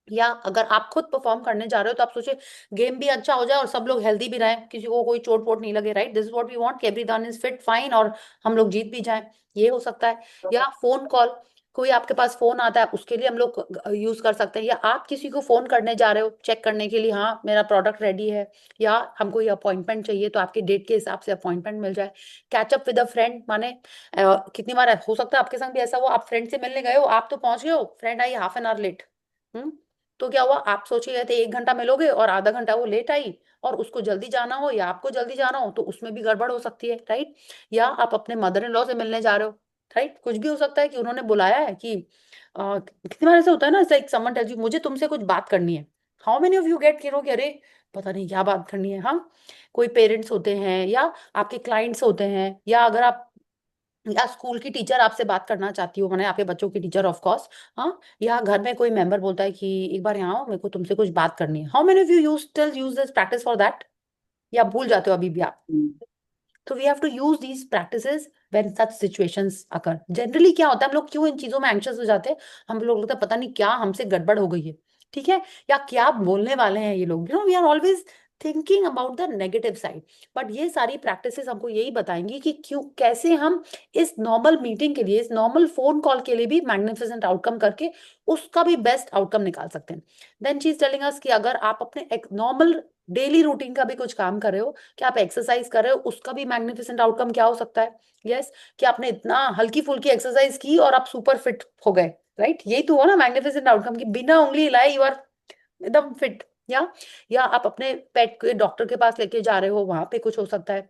या अगर आप खुद परफॉर्म करने जा रहे हो तो आप सोचे गेम भी अच्छा हो जाए और सब लोग हेल्दी भी रहें, किसी को कोई चोट वोट नहीं लगे, right, this is what we want, everyone is fit fine और हम लोग जीत भी जाएं, ये हो सकता है। या फोन कॉल, कोई आपके पास फोन आता है, उसके लिए हम लोग यूज कर सकते हैं। या आप किसी को फोन करने जा रहे हो चेक करने के लिए, हाँ मेरा प्रोडक्ट रेडी है, या हमको ये अपॉइंटमेंट चाहिए तो आपके डेट के हिसाब से अपॉइंटमेंट मिल जाए। कैचअप विद अ फ्रेंड, माने कितनी बार हो सकता है आपके संग भी ऐसा हो, आप फ्रेंड से मिलने गए हो, आप तो पहुंच गए हो, friend I half an hour late. तो क्या हुआ, आप सोचे गए थे 1 घंटा मिलोगे और आधा घंटा वो लेट आई, और उसको जल्दी जाना हो या आपको जल्दी जाना हो तो उसमें भी गड़बड़ हो सकती है, राइट। या आप अपने मदर इन लॉ से मिलने जा रहे हो, राइट, कुछ भी हो सकता है कि उन्होंने बुलाया है कि कितनी बार ऐसा होता है ना, लाइक समवन टेल्स यू मुझे तुमसे कुछ बात करनी है, how many of you get कि अरे पता नहीं क्या बात करनी है। हाँ, कोई पेरेंट्स होते हैं या आपके क्लाइंट्स होते हैं, या अगर आप या स्कूल की टीचर आपसे बात करना चाहती हो, मैंने आपके बच्चों की टीचर ऑफ कोर्स। हाँ, या घर में कोई मेंबर बोलता है कि एक बार यहाँ आओ, मेरे को तुमसे कुछ बात करनी है, how many of you use still use this practice for that, या भूल जाते हो अभी भी आप।
Mm.
तो we have to use these practices when such situations occur. Generally क्या होता है, हम लोग क्यों इन चीजों में एंग्शियस हो जाते हैं, हम लोग लगता है पता नहीं क्या हमसे गड़बड़ हो गई है, ठीक है, या क्या बोलने वाले हैं ये लोग, we are always thinking about the negative side. But ये सारी प्रैक्टिसेस हमको यही बताएंगी कि क्यों, कैसे हम इस नॉर्मल मीटिंग के लिए, इस नॉर्मल फोन कॉल के लिए भी मैग्निफिसेंट आउटकम करके उसका भी बेस्ट आउटकम निकाल सकते हैं। Then she is telling us कि अगर आप अपने एक नॉर्मल डेली रूटीन का भी कुछ काम कर रहे हो, कि आप एक्सरसाइज कर रहे हो, उसका भी मैग्निफिसेंट आउटकम क्या हो सकता है। यस, कि आपने इतना हल्की फुल्की एक्सरसाइज की और आप सुपर फिट हो गए, राइट, यही तो हो ना मैग्निफिसेंट आउटकम, की बिना उंगली हिलाए यू आर एकदम फिट। या आप अपने पेट के डॉक्टर के पास लेके जा रहे हो, वहां पे कुछ हो सकता है।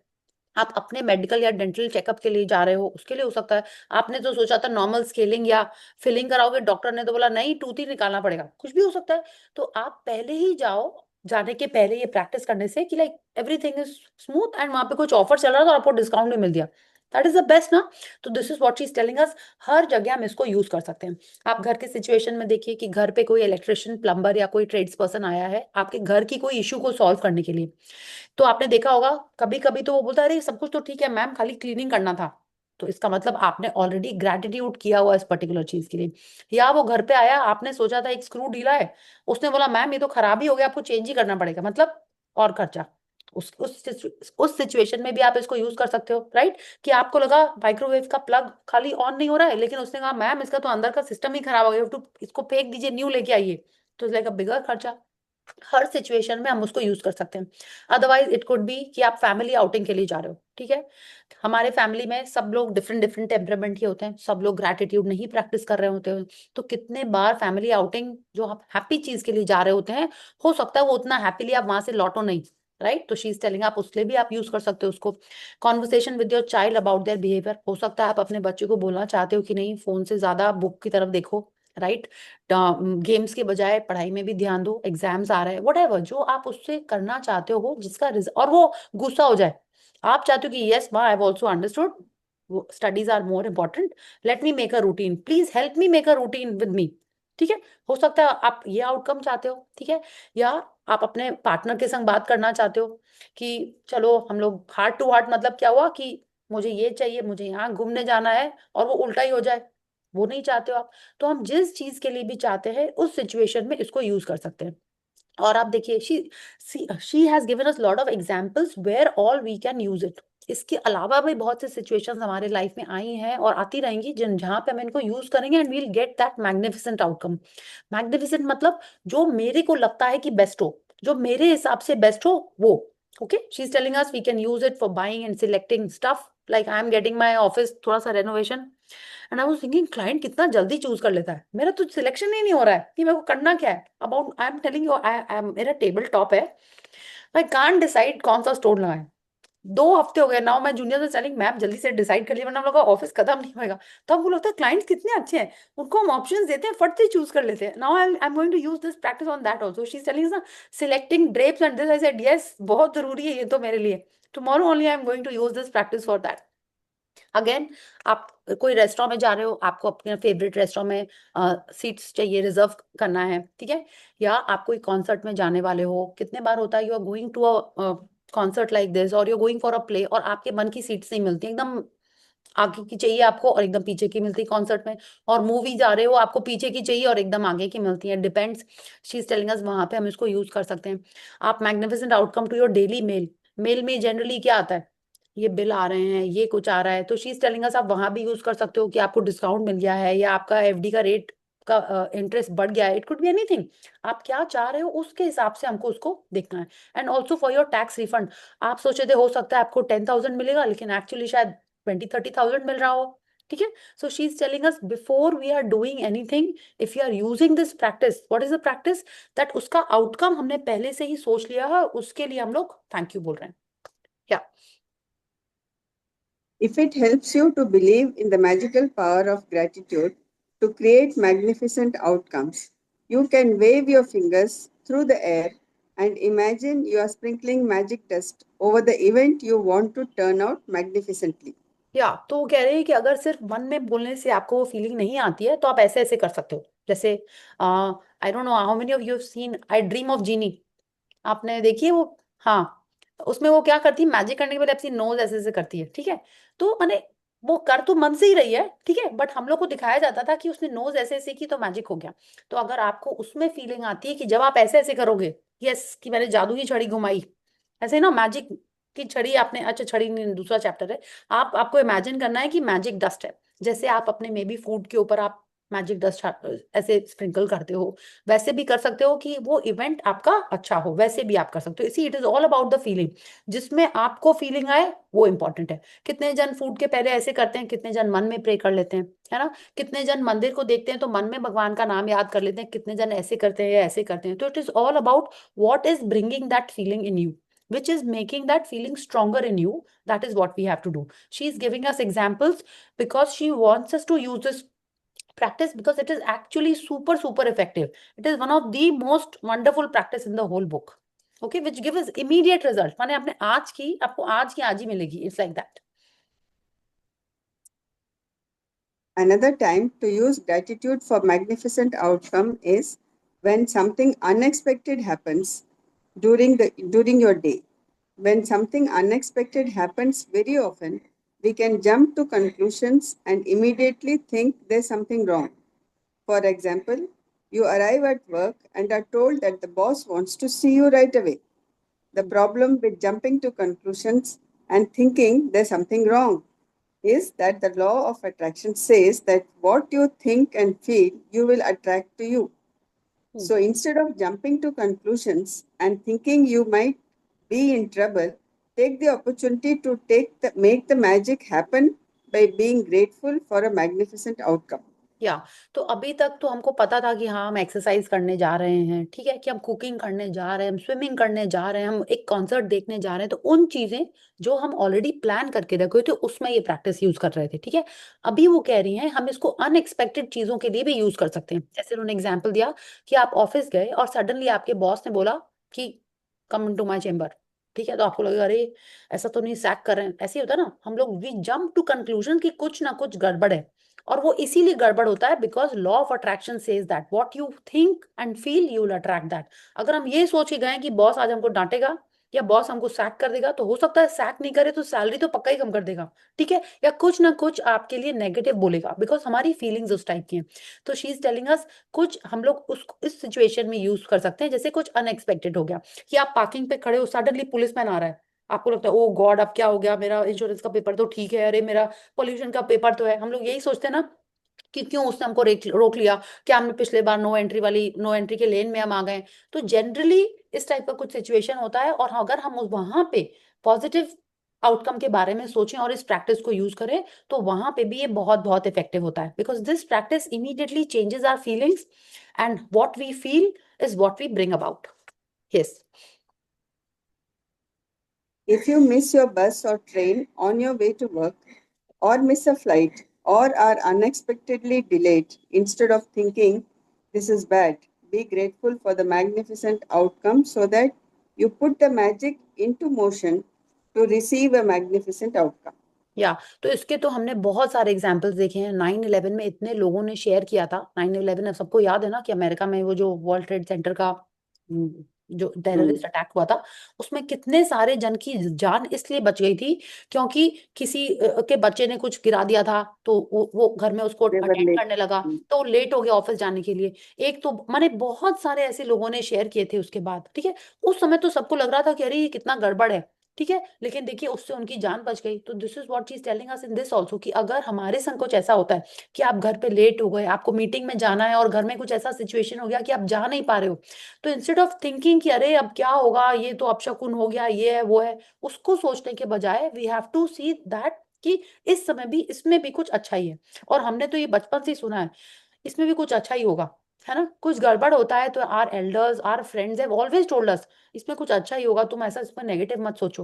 आप अपने मेडिकल या डेंटल चेकअप के लिए जा रहे हो, उसके लिए हो सकता है। आपने तो सोचा था नॉर्मल स्केलिंग या फिलिंग कराओगे, डॉक्टर ने तो बोला नहीं टूथ ही निकालना पड़ेगा, कुछ भी हो सकता है। तो आप पहले ही जाओ, जाने के पहले ये प्रैक्टिस करने से कि like everything is smooth, and वहां पे कुछ ऑफर चल रहा था और आपको डिस्काउंट भी मिल दिया, दैट इज द बेस्ट ना। तो this is what she is telling us, हर जगह हम इसको यूज कर सकते हैं। आप घर के सिचुएशन में देखिए कि घर पे कोई इलेक्ट्रिशियन, प्लम्बर या कोई ट्रेड्स पर्सन आया है आपके घर की कोई इशू को सॉल्व करने के लिए, तो आपने देखा होगा कभी कभी तो वो बोलता है अरे सब कुछ तो ठीक है मैम, खाली क्लीनिंग करना था। तो इसका मतलब आपने ऑलरेडी ग्रेटिट्यूड किया हुआ इस पर्टिकुलर चीज के लिए। या वो घर पे आया, आपने सोचा था एक स्क्रू ढीला है, उसने बोला मैम ये तो खराब ही हो गया, आपको चेंज ही करना पड़ेगा, मतलब और खर्चा। उस सिचुएशन में भी आप इसको यूज कर सकते हो, राइट। कि आपको लगा माइक्रोवेव का प्लग खाली ऑन नहीं हो रहा है, लेकिन उसने कहा मैम इसका तो अंदर का सिस्टम ही खराब हो गया, तो इसको फेंक दीजिए, न्यू लेके आइए। तो लाइक अ बिगर खर्चा। हर सिचुएशन में हम उसको यूज कर सकते हैं। अदरवाइज इट कुड बी कि आप फैमिली आउटिंग के लिए जा रहे हो, ठीक है, हमारे फैमिली में सब लोग डिफरेंट डिफरेंट टेम्परामेंट के होते हैं, सब लोग ग्रेटिट्यूड नहीं प्रैक्टिस कर रहे होते हैं। तो कितने बार फैमिली आउटिंग जो आप हैप्पी चीज के लिए जा रहे होते हैं, हो सकता है वो उतना हैप्पीली आप वहां से लौटो नहीं, राइट। तो शी इज टेलिंग आप उसके लिए भी आप यूज कर सकते हो उसको। Conversation with your child about their behaviour, हो सकता है आप अपने बच्चे को बोलना चाहते हो कि नहीं फोन से ज्यादा बुक की तरफ देखो, राइट, गेम्स के बजाय पढ़ाई में भी ध्यान दो, एग्जाम्स आ रहे हैं, वट जो आप उससे करना चाहते हो जिसका और वो गुस्सा हो जाए, आप चाहते हो कि यस माँ I have also understood, studies are more important, let me make a routine, please help me make a routine with me, ठीक है, हो सकता है आप ये आउटकम चाहते हो, ठीक है। या आप अपने पार्टनर के संग बात करना चाहते हो कि चलो हम लोग हार्ट टू हार्ट, मतलब क्या हुआ कि मुझे ये चाहिए, मुझे यहाँ घूमने जाना है, और वो उल्टा ही हो जाए, वो नहीं चाहते हो आप। तो हम जिस चीज के लिए भी चाहते हैं उस सिचुएशन में इसको यूज कर सकते हैं। और आप देखिए, she has given us lot of examples where all we can use it. इसके अलावा भी बहुत से सिचुएशंस हमारे लाइफ में आई हैं और आती रहेंगी, जिन जहां पे हम इनको यूज करेंगे and we'll get that magnificent outcome. Magnificent मतलब जो मेरे को लगता है कि बेस्ट हो, जो मेरे हिसाब से बेस्ट हो वो। Okay, she is telling us we can use it for buying and selecting stuff, like I am getting my office थोड़ा सा renovation, and I was thinking client कितना जल्दी चूज कर लेता है, मेरा तो सिलेक्शन ही नहीं हो रहा है कि मेरे को करना क्या है। About, I am telling you, I मेरा टेबल टॉप है, आई कांट डिसाइड कौन सा स्टोर लगाए। 2 हफ्ते हो गए नाउ, मैं जूनियर से सेलिंग मैम जल्दी से डिसाइड कर लिया वरना हम लोग का ऑफिस खत्म नहीं होएगा। तो हमको लगता है क्लाइंट्स कितने अच्छे हैं, उनको हम ऑप्शंस देते हैं, फट से चूज कर लेते हैं। Now I am going to use this practice on that also. She is telling ना selecting drapes and this, I said yes बहुत जरूरी है ये तो मेरे लिए। Tomorrow only I am going to use this practice for that. Again, आप कोई रेस्टोरेंट में जा रहे हो, आपको अपने फेवरेट रेस्टोरेंट में सीट्स चाहिए, रिजर्व करना है, ठीक है। या आप कोई कॉन्सर्ट में जाने वाले हो, कितने बार होता है you are going to a concert like this और you are going for a play और आपके मन की सीट्स नहीं मिलती, एकदम आगे की चाहिए आपको और एकदम पीछे की मिलती है कॉन्सर्ट में। और मूवी जा रहे हो, आपको पीछे की चाहिए और एकदम आगे की मिलती है, depends. She is telling us वहां पे हम इसको यूज कर सकते हैं। आप magnificent outcome to your daily mail, mail में जनरली क्या आता है, ये बिल आ रहे हैं, ये कुछ आ रहा है, तो शी इज टेलिंग अस आप वहां भी यूज कर सकते हो कि आपको डिस्काउंट मिल गया है या आपका एफडी का रेट का इंटरेस्ट बढ़ गया है, इट कुड बी एनीथिंग। आप क्या चाह रहे हो उसके हिसाब से हमको उसको देखना है। And also for your tax refund, आप सोचे थे हो सकता है आपको 10,000 मिलेगा लेकिन एक्चुअली शायद 20-30,000 मिल रहा हो, ठीक है। So she is telling us before we are doing anything, if you are using this practice, what is the practice, that उसका आउटकम हमने पहले से ही सोच लिया है, उसके लिए हम लोग थैंक यू बोल रहे हैं। या
If it helps you to believe in the magical power of gratitude to create magnificent outcomes, you can wave your fingers through the air and imagine you are sprinkling magic dust over the event you want to turn out magnificently.
या तो वो कह रहे हैं कि अगर सिर्फ मन में बोलने से आपको वो फीलिंग नहीं आती है तो आप ऐसे ऐसे कर सकते हो, जैसे I don't know how many of you have seen I dream of Jeannie, आपने देखी है वो? हाँ, उसमें वो क्या करती है, मैजिक करने के पहले अपनी नोज ऐसे ऐसे करती है, ठीक है। तो मैंने, वो कर तो मन से ही रही है, ठीक है, बट हम लोग को दिखाया जाता था कि उसने नोज ऐसे ऐसे की तो मैजिक हो गया। तो अगर आपको उसमें फीलिंग आती है कि जब आप ऐसे ऐसे करोगे, यस कि मैंने जादू की छड़ी घुमाई, ऐसे ना मैजिक की छड़ी आपने, अच्छा छड़ी नहीं दूसरा चैप्टर है, आप आपको इमेजिन करना है कि मैजिक डस्ट है, जैसे आप अपने मे बी फूड के ऊपर आप मैजिक डस्ट ऐसे स्प्रिंकल करते हो, वैसे भी कर सकते हो कि वो इवेंट आपका अच्छा हो, वैसे भी आप कर सकते हो। इसी it is all about the feeling, जिसमें आपको फीलिंग आए वो इंपॉर्टेंट है। कितने जन फूड के पहले ऐसे करते हैं, कितने जन मन में प्रे कर लेते हैं, है ना, कितने जन मंदिर को देखते हैं तो मन में भगवान का नाम याद कर लेते हैं, कितने जन ऐसे करते हैं या ऐसे करते हैं। तो it is all about what is bringing that feeling in you, which is making that feeling stronger in you. That is what we have to do. She is giving us examples because she wants us to use this practice because it is actually super super effective. It is one of the most wonderful practice in the whole book, okay, which gives immediate result, माने आपने आज की, आपको आज की आज ही मिलेगी, it's like that.
Another time to use gratitude for magnificent outcome is when something unexpected happens during your day. When something unexpected happens very often, we can jump to conclusions and immediately think there's something wrong. For example, you arrive at work and are told that the boss wants to see you right away. The problem with jumping to conclusions and thinking there's something wrong is that the law of attraction says that what you think and feel, you will attract to you.
Hmm.
So instead of jumping to conclusions and thinking you might be in trouble, take the opportunity to make the magic happen by being grateful for a magnificent outcome.
या तो अभी तक तो हमको पता था कि हाँ हम एक्सरसाइज करने जा रहे हैं, ठीक है, कि हम कुकिंग करने जा रहे हैं, हम स्विमिंग करने जा रहे हैं, हम एक कॉन्सर्ट देखने जा रहे हैं, तो उन चीजें जो हम ऑलरेडी प्लान करके रखे थे उसमें ये प्रैक्टिस यूज कर रहे थे, ठीक है। अभी वो कह रही हैं हम इसको अनएक्सपेक्टेड चीजों के लिए भी यूज कर सकते हैं। जैसे उन्होंने एग्जाम्पल दिया कि आप ऑफिस गए और सडनली आपके बॉस ने बोला कि कम इनटू माय चेम्बर, ठीक है, तो आपको लगेगा अरे ऐसा तो नहीं, सैक कर रहे हैं, ऐसे ही होता है ना, हम लोग वी जंप टू कंक्लूजन कि कुछ ना कुछ गड़बड़ है। और वो इसीलिए गड़बड़ होता है because law of attraction says that what you think and feel you will attract that. अगर हम ये सोच के गए कि बॉस आज हमको डांटेगा, या बॉस हमको सैक कर देगा, तो हो सकता है सैक नहीं करे तो सैलरी तो पक्का ही कम कर देगा, ठीक है, या कुछ ना कुछ आपके लिए नेगेटिव बोलेगा, बिकॉज हमारी फीलिंग्स उस टाइप की हैं। तो शी इज टेलिंग अस, कुछ हम लोग उस इस सिचुएशन में यूज कर सकते हैं, जैसे कुछ अनएक्सपेक्टेड हो गया कि आप पार्किंग पे खड़े हो, सडनली पुलिसमैन आ रहा है, आपको लगता है ओ गॉड अब क्या हो गया, मेरा इंश्योरेंस का पेपर तो ठीक है, अरे मेरा पोल्यूशन का पेपर तो है, हम लोग यही सोचते हैं ना कि क्यों उसने हमको रोक लिया, क्या हमने पिछले बार नो एंट्री के लेन में हम आ गए। तो जनरली इस टाइप का कुछ सिचुएशन होता है, और अगर हम उस वहां पे पॉजिटिव आउटकम के बारे में सोचें और इस प्रैक्टिस को यूज करें, तो वहां पे भी ये बहुत बहुत इफेक्टिव होता है, because this practice immediately changes our feelings, and what we feel is what we bring about. Yes.
If you miss your bus or train on your way to work, or miss a flight, or are unexpectedly delayed, instead of thinking this is bad, be grateful for the magnificent outcome so that you put the magic into motion to receive a magnificent outcome.
या तो इसके तो हमने बहुत सारे एग्जाम्पल्स देखे हैं, 9/11 में इतने लोगों ने शेयर किया था। 9/11 सबको याद है ना, कि अमेरिका में वो जो वर्ल्ड ट्रेड सेंटर का जो टेररिस्ट
Hmm.
अटैक हुआ था, उसमें कितने सारे जन की जान इसलिए बच गई थी क्योंकि किसी के बच्चे ने कुछ गिरा दिया था, तो वो घर में उसको
They were
अटेंड
late.
करने लगा,
Hmm.
तो लेट हो गया ऑफिस जाने के लिए। एक तो माने बहुत सारे ऐसे लोगों ने शेयर किए थे उसके बाद, ठीक है। उस समय तो सबको लग रहा था कि अरे ये कितना गड़बड़ है, ठीक है, लेकिन देखिए उससे उनकी जान बच गई। तो this is what she is telling us in this also, कि अगर हमारे संग कुछ ऐसा होता है कि आप घर पे लेट हो गए, आपको मीटिंग में जाना है और घर में कुछ ऐसा सिचुएशन हो गया कि आप जा नहीं पा रहे हो, तो इंस्टेड ऑफ थिंकिंग कि अरे अब क्या होगा, ये तो अपशकुन हो गया, ये है वो है, उसको सोचने के बजाय we have to see that कि इस समय भी इसमें भी कुछ अच्छा ही है। और हमने तो ये बचपन से ही सुना है, इसमें भी कुछ अच्छा ही होगा, है ना। कुछ गड़बड़ होता है तो our elders or friends have always told us, इसमें कुछ अच्छा ही होगा, तुम ऐसा इसमें नेगेटिव मत सोचो,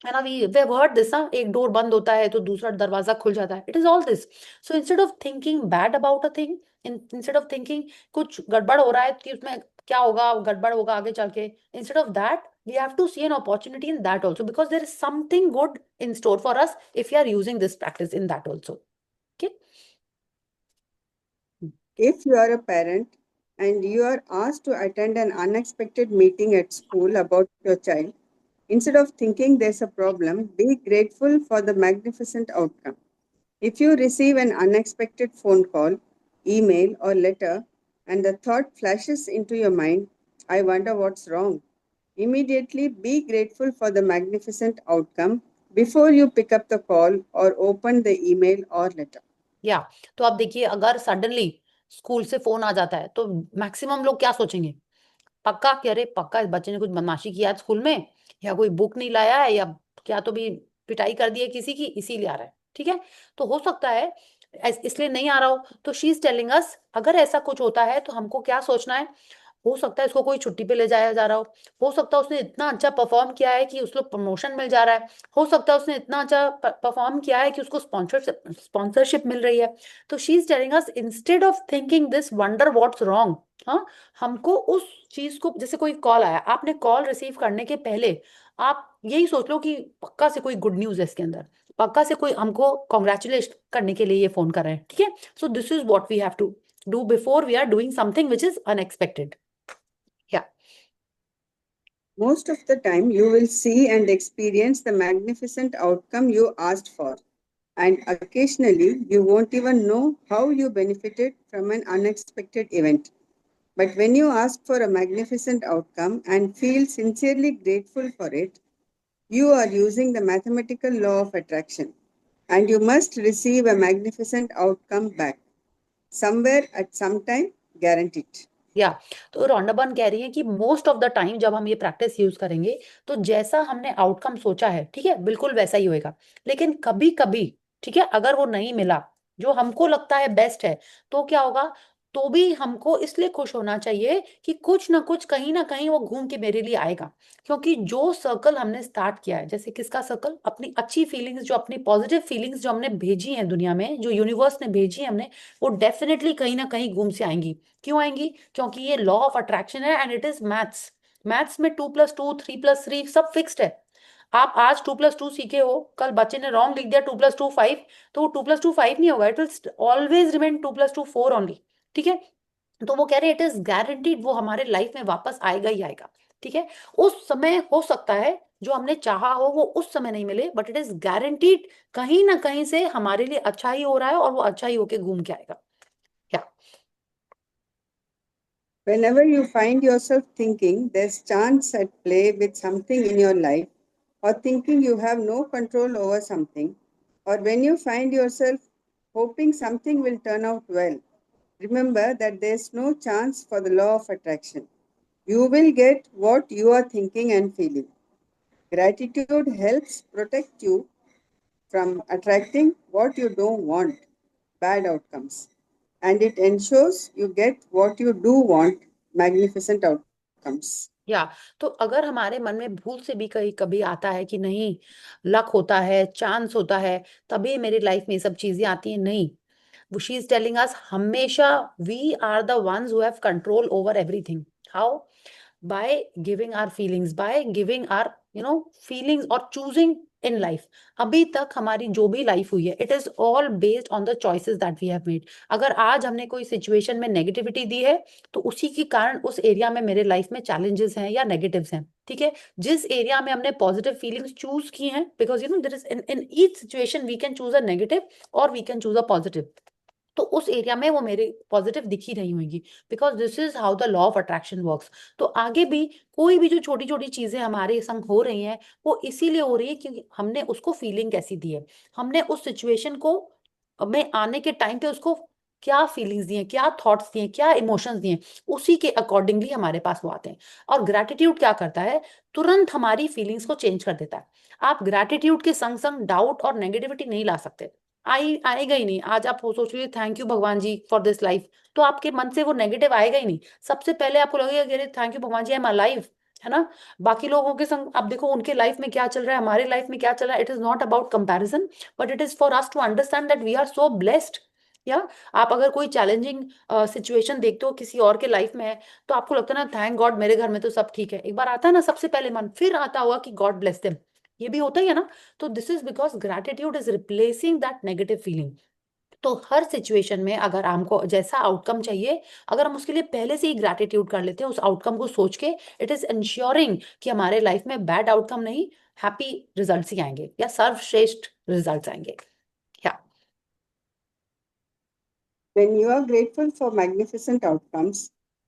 है ना। वी हर्ड दिस ना, एक डोर बंद होता है तो दूसरा दरवाजा खुल जाता है, it is all this. So instead of thinking bad about a thing, instead of thinking कुछ गड़बड़ हो रहा है कि उसमें क्या होगा, गड़बड़ होगा आगे चल के, instead of that we have to see an opportunity in that also, because there is something good in store for us if you are using this practice in that also. Okay.
If you are a parent and you are asked to attend an unexpected meeting at school about your child, instead of thinking there's a problem, be grateful for the magnificent outcome. If you receive an unexpected phone call, email, or letter, and the thought flashes into your mind, I wonder what's wrong, immediately be grateful for the magnificent outcome before you pick up the call or open the email or letter.
या तो आप देखिए, अगर सडनली स्कूल से फोन आ जाता है तो मैक्सिमम लोग क्या सोचेंगे, पक्का कि अरे पक्का इस बच्चे ने कुछ बदमाशी किया है स्कूल में, या कोई बुक नहीं लाया है, या क्या तो भी पिटाई कर दी है किसी की इसीलिए आ रहा है, ठीक है। तो हो सकता है इसलिए नहीं आ रहा हो। तो शी इज टेलिंग अस, अगर ऐसा कुछ होता है तो हमको क्या सोचना है, हो सकता है इसको कोई छुट्टी पे ले जाया जा रहा हो सकता है उसने इतना अच्छा परफॉर्म किया है कि उसको प्रमोशन मिल जा रहा है, हो सकता है उसने इतना अच्छा परफॉर्म किया है कि उसको स्पॉन्सरशिप मिल रही है। तो she is telling us, instead of thinking this wonder what's wrong, हाँ, हमको उस चीज को, जैसे कोई कॉल आया, आपने कॉल रिसीव करने के पहले आप यही सोच लो कि पक्का से कोई गुड न्यूज है इसके अंदर, पक्का से कोई हमको कॉन्ग्रेचुलेट करने के लिए ये फोन कर रहे हैं, ठीक है। So this is what we have to do before we are doing something which is unexpected. या
Most of the time, you will see and experience the magnificent outcome you asked for, and occasionally, you won't even know how you benefited from an unexpected event. But when you ask for a magnificent outcome and feel sincerely grateful for it, you are using the mathematical law of attraction, and you must receive a magnificent outcome back somewhere at some time, guaranteed.
या तो रोंडाबन कह रही है कि मोस्ट ऑफ द टाइम जब हम ये प्रैक्टिस यूज करेंगे, तो जैसा हमने आउटकम सोचा है, ठीक है, बिल्कुल वैसा ही होएगा। लेकिन कभी कभी, ठीक है, अगर वो नहीं मिला जो हमको लगता है बेस्ट है, तो क्या होगा, तो भी हमको इसलिए खुश होना चाहिए कि कुछ ना कहीं वो घूम के मेरे लिए आएगा। क्योंकि जो सर्कल हमने स्टार्ट किया है, जैसे किसका सर्कल, अपनी अच्छी फीलिंग्स, जो अपनी पॉजिटिव फीलिंग्स जो हमने भेजी हैं दुनिया में, जो यूनिवर्स ने भेजी है हमने, वो डेफिनेटली कहीं ना कहीं घूम से आएंगी। क्यों आएंगी, क्योंकि ये लॉ ऑफ अट्रैक्शन है, and it is maths. Maths में 2+2 3+3 सब फिक्स्ड है। आप आज 2+2 सीखे हो, कल बच्चे ने रॉन्ग लिख दिया 2+2 5, तो वो 2+2 5 नहीं होगा, it will always remain 2+2 4 only, ठीक है। तो वो कह रहे हैं इट इज गारंटीड, वो हमारे लाइफ में वापस आएगा ही आएगा। ठीक है। उस समय हो सकता है जो हमने चाहा हो वो उस समय नहीं मिले, बट इट इज गारंटीड कहीं ना कहीं से हमारे लिए अच्छा ही हो रहा है और वो अच्छा ही होके घूम के आएगा। क्या?
Whenever you find yourself thinking there's chance at play with something in your life, or thinking you have no control over something, or when you find yourself hoping something will turn out well, remember that there's no chance for the law of attraction. You will get what you are thinking and feeling. Gratitude helps protect you from attracting what you don't want, bad outcomes. And it ensures you get what you do want, magnificent outcomes.
या तो अगर हमारे मन में भूल से भी कहीं कभी आता है कि नहीं, लक होता है, चांस होता है, तभी मेरी लाइफ में ये सब चीजें आती हैं, नहीं। वो शी इज टेलिंग अस हमेशा we are the ones who have control over everything. How? by giving our feelings, by giving our feelings or choosing in life। अभी तक हमारी जो भी लाइफ हुई है, it is all based on the choices that we have made. अगर आज हमने कोई सिचुएशन में नेगेटिविटी दी है तो उसी के कारण उस एरिया में मेरे लाइफ में चैलेंजेस हैं या नेगेटिव्स हैं, ठीक है। जिस एरिया में हमने पॉजिटिव फीलिंग्स चूज की हैं, because there is in each situation we can choose a negative और we can choose a positive, तो उस एरिया में वो मेरे पॉजिटिव दिख ही रही होंगी, because this is how the law of attraction works. तो आगे भी कोई भी जो छोटी छोटी चीजें हमारे संग हो रही हैं वो इसीलिए हो रही है क्योंकि हमने उसको फीलिंग कैसी दी है, हमने उस सिचुएशन को में आने के टाइम पे उसको क्या फीलिंग्स दिए, क्या थॉट्स दिए, क्या इमोशंस दिए, उसी के अकॉर्डिंगली हमारे पास वो आते हैं। और ग्रेटिट्यूड क्या करता है, तुरंत हमारी फीलिंग्स को चेंज कर देता है। आप ग्रेटिट्यूड के संग संग डाउट और नेगेटिविटी नहीं ला सकते, आएगा ही नहीं। आज आप वो सोच रहे थैंक यू भगवान जी फॉर दिस लाइफ, तो आपके मन से वो नेगेटिव आएगा ही नहीं। सबसे पहले आपको लगेगा कि अरे थैंक यू भगवान जी आई एम अलाइव, है ना। बाकी लोगों के संग आप देखो उनके लाइफ में क्या चल रहा है, हमारे लाइफ में क्या चल रहा है। It is not about comparison, but it is for us to understand that we are so blessed. या आप अगर कोई चैलेंजिंग सिचुएशन देखते हो किसी और के लाइफ में है, तो आपको लगता है ना थैंक गॉड मेरे घर में तो सब ठीक है, एक बार आता है ना सबसे पहले मन, फिर आता हुआ कि गॉड ब्लेस देम, ये भी होता ही है ना। तो this is because gratitude is replacing that negative feeling. तो हर सिचुएशन में अगर हमको जैसा आउटकम चाहिए, अगर हम उसके लिए पहले से ही ग्रैटिट्यूड कर लेते हैं उस आउटकम को सोच के, इट इज इंश्योरिंग कि हमारे लाइफ में बैड आउटकम नहीं, हैप्पी रिजल्ट्स ही आएंगे या सर्वश्रेष्ठ रिजल्ट्स आएंगे। या
When you are grateful for magnificent outcomes,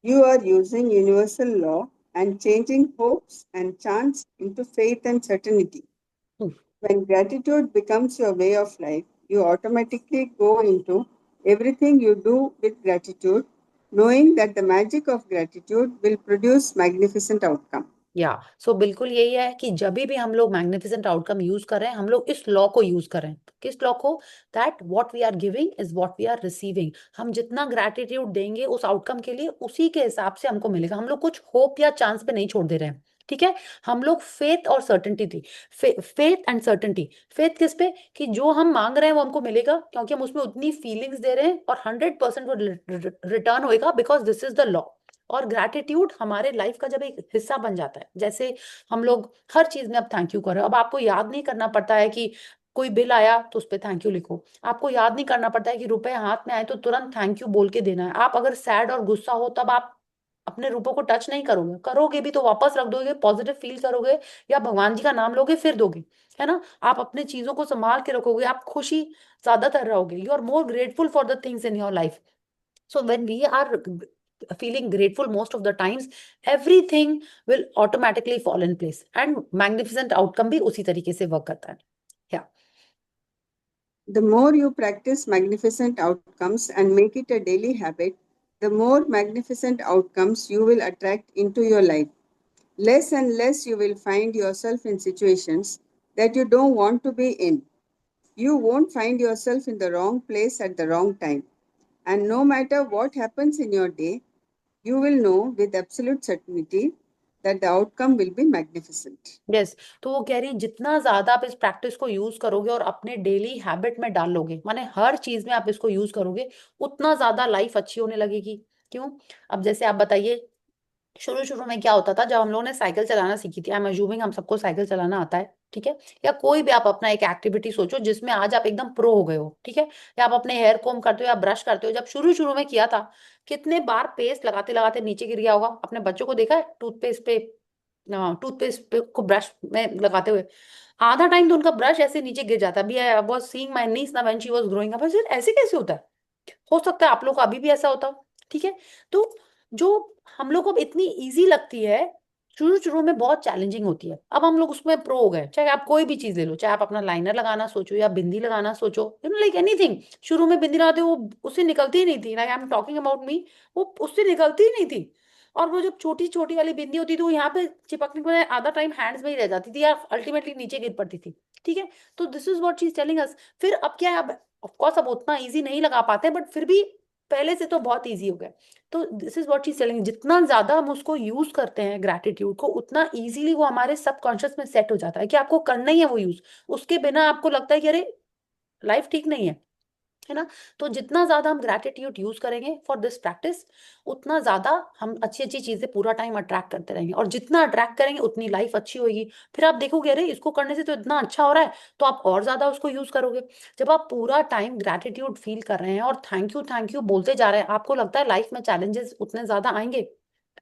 you are using universal law and changing hopes and chance into faith and certainty. When gratitude becomes your way of life, you automatically go into everything you do with gratitude, knowing that the magic of gratitude will produce magnificent outcome.
या सो बिल्कुल यही है कि जब भी हम लोग मैग्निफिसेंट आउटकम यूज कर रहे हैं, हम लोग इस लॉ को यूज कर रहे हैं। किस लॉ को? That what we are giving is what we are receiving. हम जितना ग्रैटिट्यूड देंगे उस आउटकम के लिए, उसी के हिसाब से हमको मिलेगा। हम लोग कुछ होप या चांस पे नहीं छोड़ दे रहे हैं, ठीक है। हम लोग फेथ और सर्टेनिटी थी, फेथ एंड सर्टेनिटी। फेथ किस पे? कि जो हम मांग रहे हैं वो हमको मिलेगा, क्योंकि हम उसमें उतनी फीलिंग्स दे रहे हैं और 100% वो रिटर्न होएगा, because this is the law. और ग्रैटिट्यूड हमारे लाइफ का जब एक हिस्सा बन जाता है, जैसे हम लोग हर चीज में अब थैंक यू कर रहे हो, अब आपको याद नहीं करना पड़ता है कि कोई बिल आया तो उस पर थैंक यू लिखो, आपको याद नहीं करना पड़ता है कि रुपए हाथ में आए तो तुरंत थैंक यू बोल के देना है। आप अगर सैड और गुस्सा हो तब आप अपने रुपयों को टच नहीं करोगे, करोगे भी तो वापस रख दोगे, पॉजिटिव फील करोगे या भगवान जी का नाम लोगे फिर दोगे, है ना। आप अपने चीजों को संभाल के रखोगे, आप खुशी ज्यादातर रहोगे, you are more grateful for the things in your life. So when we are feeling grateful most of the times, everything will automatically fall in place and magnificent outcome भी उसी तरीके से work करता है। Yeah.
The more you practice magnificent outcomes and make it a daily habit, the more magnificent outcomes you will attract into your life. Less and less you will find yourself in situations that you don't want to be in. You won't find yourself in the wrong place at the wrong time. And no matter what happens in your day, you will know with absolute certainty that the outcome will be magnificent.
Yes, तो वो कह रही है जितना ज्यादा आप इस प्रैक्टिस को यूज करोगे और अपने डेली हैबिट में डाल लोगे, माने हर चीज में आप इसको यूज करोगे, उतना ज्यादा लाइफ अच्छी होने लगेगी। क्यों? अब जैसे आप बताइए, शुरू शुरू में क्या होता था जब हम लोगों ने साइकिल चलाना सीखी थी, आई एम अज्यूमिंग हम सबको साइकिल चलाना आता है, ठीक है। या कोई भी आप अपना एक एक्टिविटी सोचो जिसमें आज आप एकदम प्रो हो गए हो, ठीक है। या आप अपने हेयर कोम करते हो या ब्रश करते हो, जब शुरू शुरू में किया था, कितने बार पेस्ट लगाते लगाते नीचे गिर गया होगा। अपने बच्चों को देखा है टूथपेस्ट पे टूथपेस्ट को ब्रश में लगाते हुए आधा टाइम तो उनका ब्रश ऐसे नीचे गिर जाता है। अभी I was seeing my niece ना when she was growing up, ऐसे कैसे होता है? हो सकता है आप लोग को अभी भी ऐसा होता हो, ठीक है। तो जो हम लोग को अब इतनी इजी लगती है, शुरू शुरू में बहुत चैलेंजिंग होती है। अब हम लोग उसमें प्रो हो गए। चाहे आप कोई भी चीज ले लो, चाहे आप अपना लाइनर लगाना सोचो या बिंदी लगाना सोचो, लाइक एनीथिंग। शुरू में बिंदी लगाते वो उससे निकलती ही नहीं थी, like I am talking about me, वो उससे निकलती ही नहीं थी। और वो जब छोटी छोटी वाली बिंदी होती थी, वो यहाँ पे चिपकने के बजाय आधा टाइम हैंड्स में ही रह जाती थी या अल्टीमेटली नीचे गिर पड़ती थी, ठीक है। तो this is what she is telling अस। फिर अब क्या है, अब ऑफ कोर्स अब उतना इजी नहीं लगा पाते, बट फिर भी पहले से तो बहुत इजी हो गया। तो this is what she is telling, जितना ज्यादा हम उसको यूज करते हैं ग्रैटिट्यूड को, उतना इजीली वो हमारे सबकॉन्शियस में सेट हो जाता है कि आपको करना ही है वो यूज। उसके बिना आपको लगता है कि अरे लाइफ ठीक नहीं है ना। तो जितना ज्यादा हम ग्रैटिट्यूड यूज करेंगे फॉर दिस प्रैक्टिस, उतना ज्यादा हम अच्छी अच्छी चीजें पूरा टाइम अट्रैक्ट करते रहेंगे, और जितना अट्रैक्ट करेंगे उतनी लाइफ अच्छी होगी। फिर आप देखोगे अरे इसको करने से तो इतना अच्छा हो रहा है, तो आप और ज्यादा उसको यूज करोगे। जब आप पूरा टाइम ग्रैटिट्यूड फील कर रहे हैं और थैंक यू बोलते जा रहे हैं, आपको लगता है लाइफ में चैलेंजेस उतने ज्यादा आएंगे?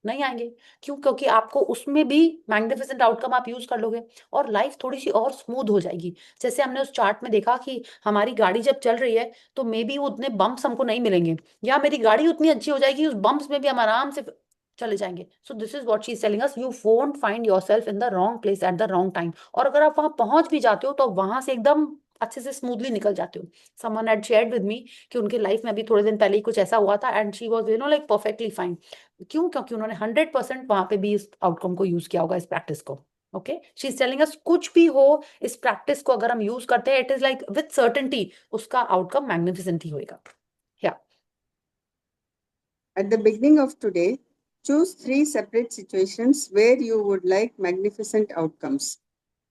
नहीं आएंगे। क्यों? क्योंकि आपको उसमें भी मैग्निफिसेंट आउटकम आप यूज कर लोगे, और लाइफ थोड़ी सी और स्मूथ हो जाएगी। जैसे हमने उस चार्ट में देखा कि हमारी गाड़ी जब चल रही है, तो मे बी उतने बम्प्स हमको नहीं मिलेंगे, या मेरी गाड़ी उतनी अच्छी हो जाएगी उस बम्प्स में भी हम आराम से चले जाएंगे। सो this is what she is telling us, you won't find yourself in the wrong place at the wrong time. और अगर आप वहां पहुंच भी जाते हो, तो वहां से एकदम अच्छे से स्मूथली निकल जाते हो। Someone had shared with me कि उनके लाइफ में अभी थोड़े दिन पहले ही कुछ ऐसा हुआ था, and she was like perfectly fine. क्यों? क्योंकि उन्होंने 100% वहां पे भी इस आउटकम को यूज किया होगा, इस प्रैक्टिस को। ओके, शी इज टेलिंग अस कुछ भी हो, इस प्रैक्टिस को अगर हम यूज करते हैं, it is like with certainty उसका आउटकम मैग्निफिसेंट ही होएगा। या
At the beginning of today, choose three separate situations where you would like magnificent outcomes.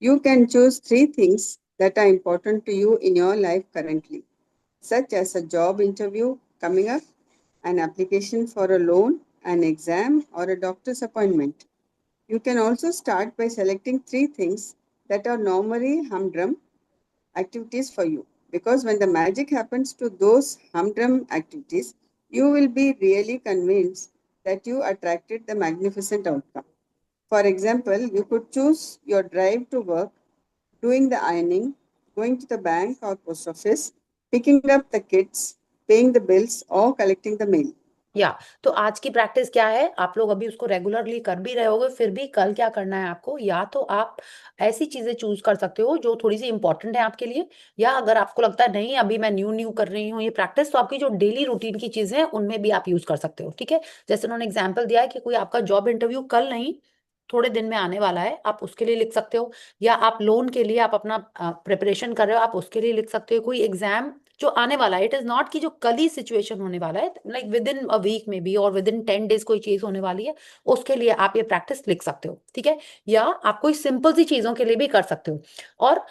You can choose three things that are important to you in your life currently, such as a job interview coming up, an application for a loan, an exam, or a doctor's appointment. You can also start by selecting three things that are normally humdrum activities for you. Because when the magic happens to those humdrum activities, you will be really convinced that you attracted the magnificent outcome. For example, you could choose your drive to work, doing the ironing, going to the bank or post office, picking up the kids, paying the bills, or collecting the mail.
या तो आज की प्रैक्टिस क्या है, आप लोग अभी उसको रेगुलरली कर भी रहे होगे, फिर भी कल क्या करना है आपको, या तो आप ऐसी चीजें चूज कर सकते हो जो थोड़ी सी इंपॉर्टेंट है आपके लिए, या अगर आपको लगता है नहीं अभी मैं न्यू न्यू कर रही हूँ ये प्रैक्टिस, तो आपकी जो डेली रूटीन की चीजें हैं उनमें भी आप यूज कर सकते हो, ठीक है। जैसे उन्होंने एग्जाम्पल दिया है कि कोई आपका जॉब इंटरव्यू कल नहीं थोड़े दिन में आने वाला है, आप उसके लिए लिख सकते हो। या आप लोन के लिए आप अपना प्रिपरेशन कर रहे हो, आप उसके लिए लिख सकते हो। कोई एग्जाम जो आने वाला है, इट इज नॉट कि जो कल ही सिचुएशन होने वाला है, like within a week में भी और विद इन 10 डेज कोई चीज होने वाली है, उसके लिए आप ये प्रैक्टिस लिख सकते हो, ठीक है। या आप कोई सिंपल सी चीजों के लिए भी कर सकते हो। और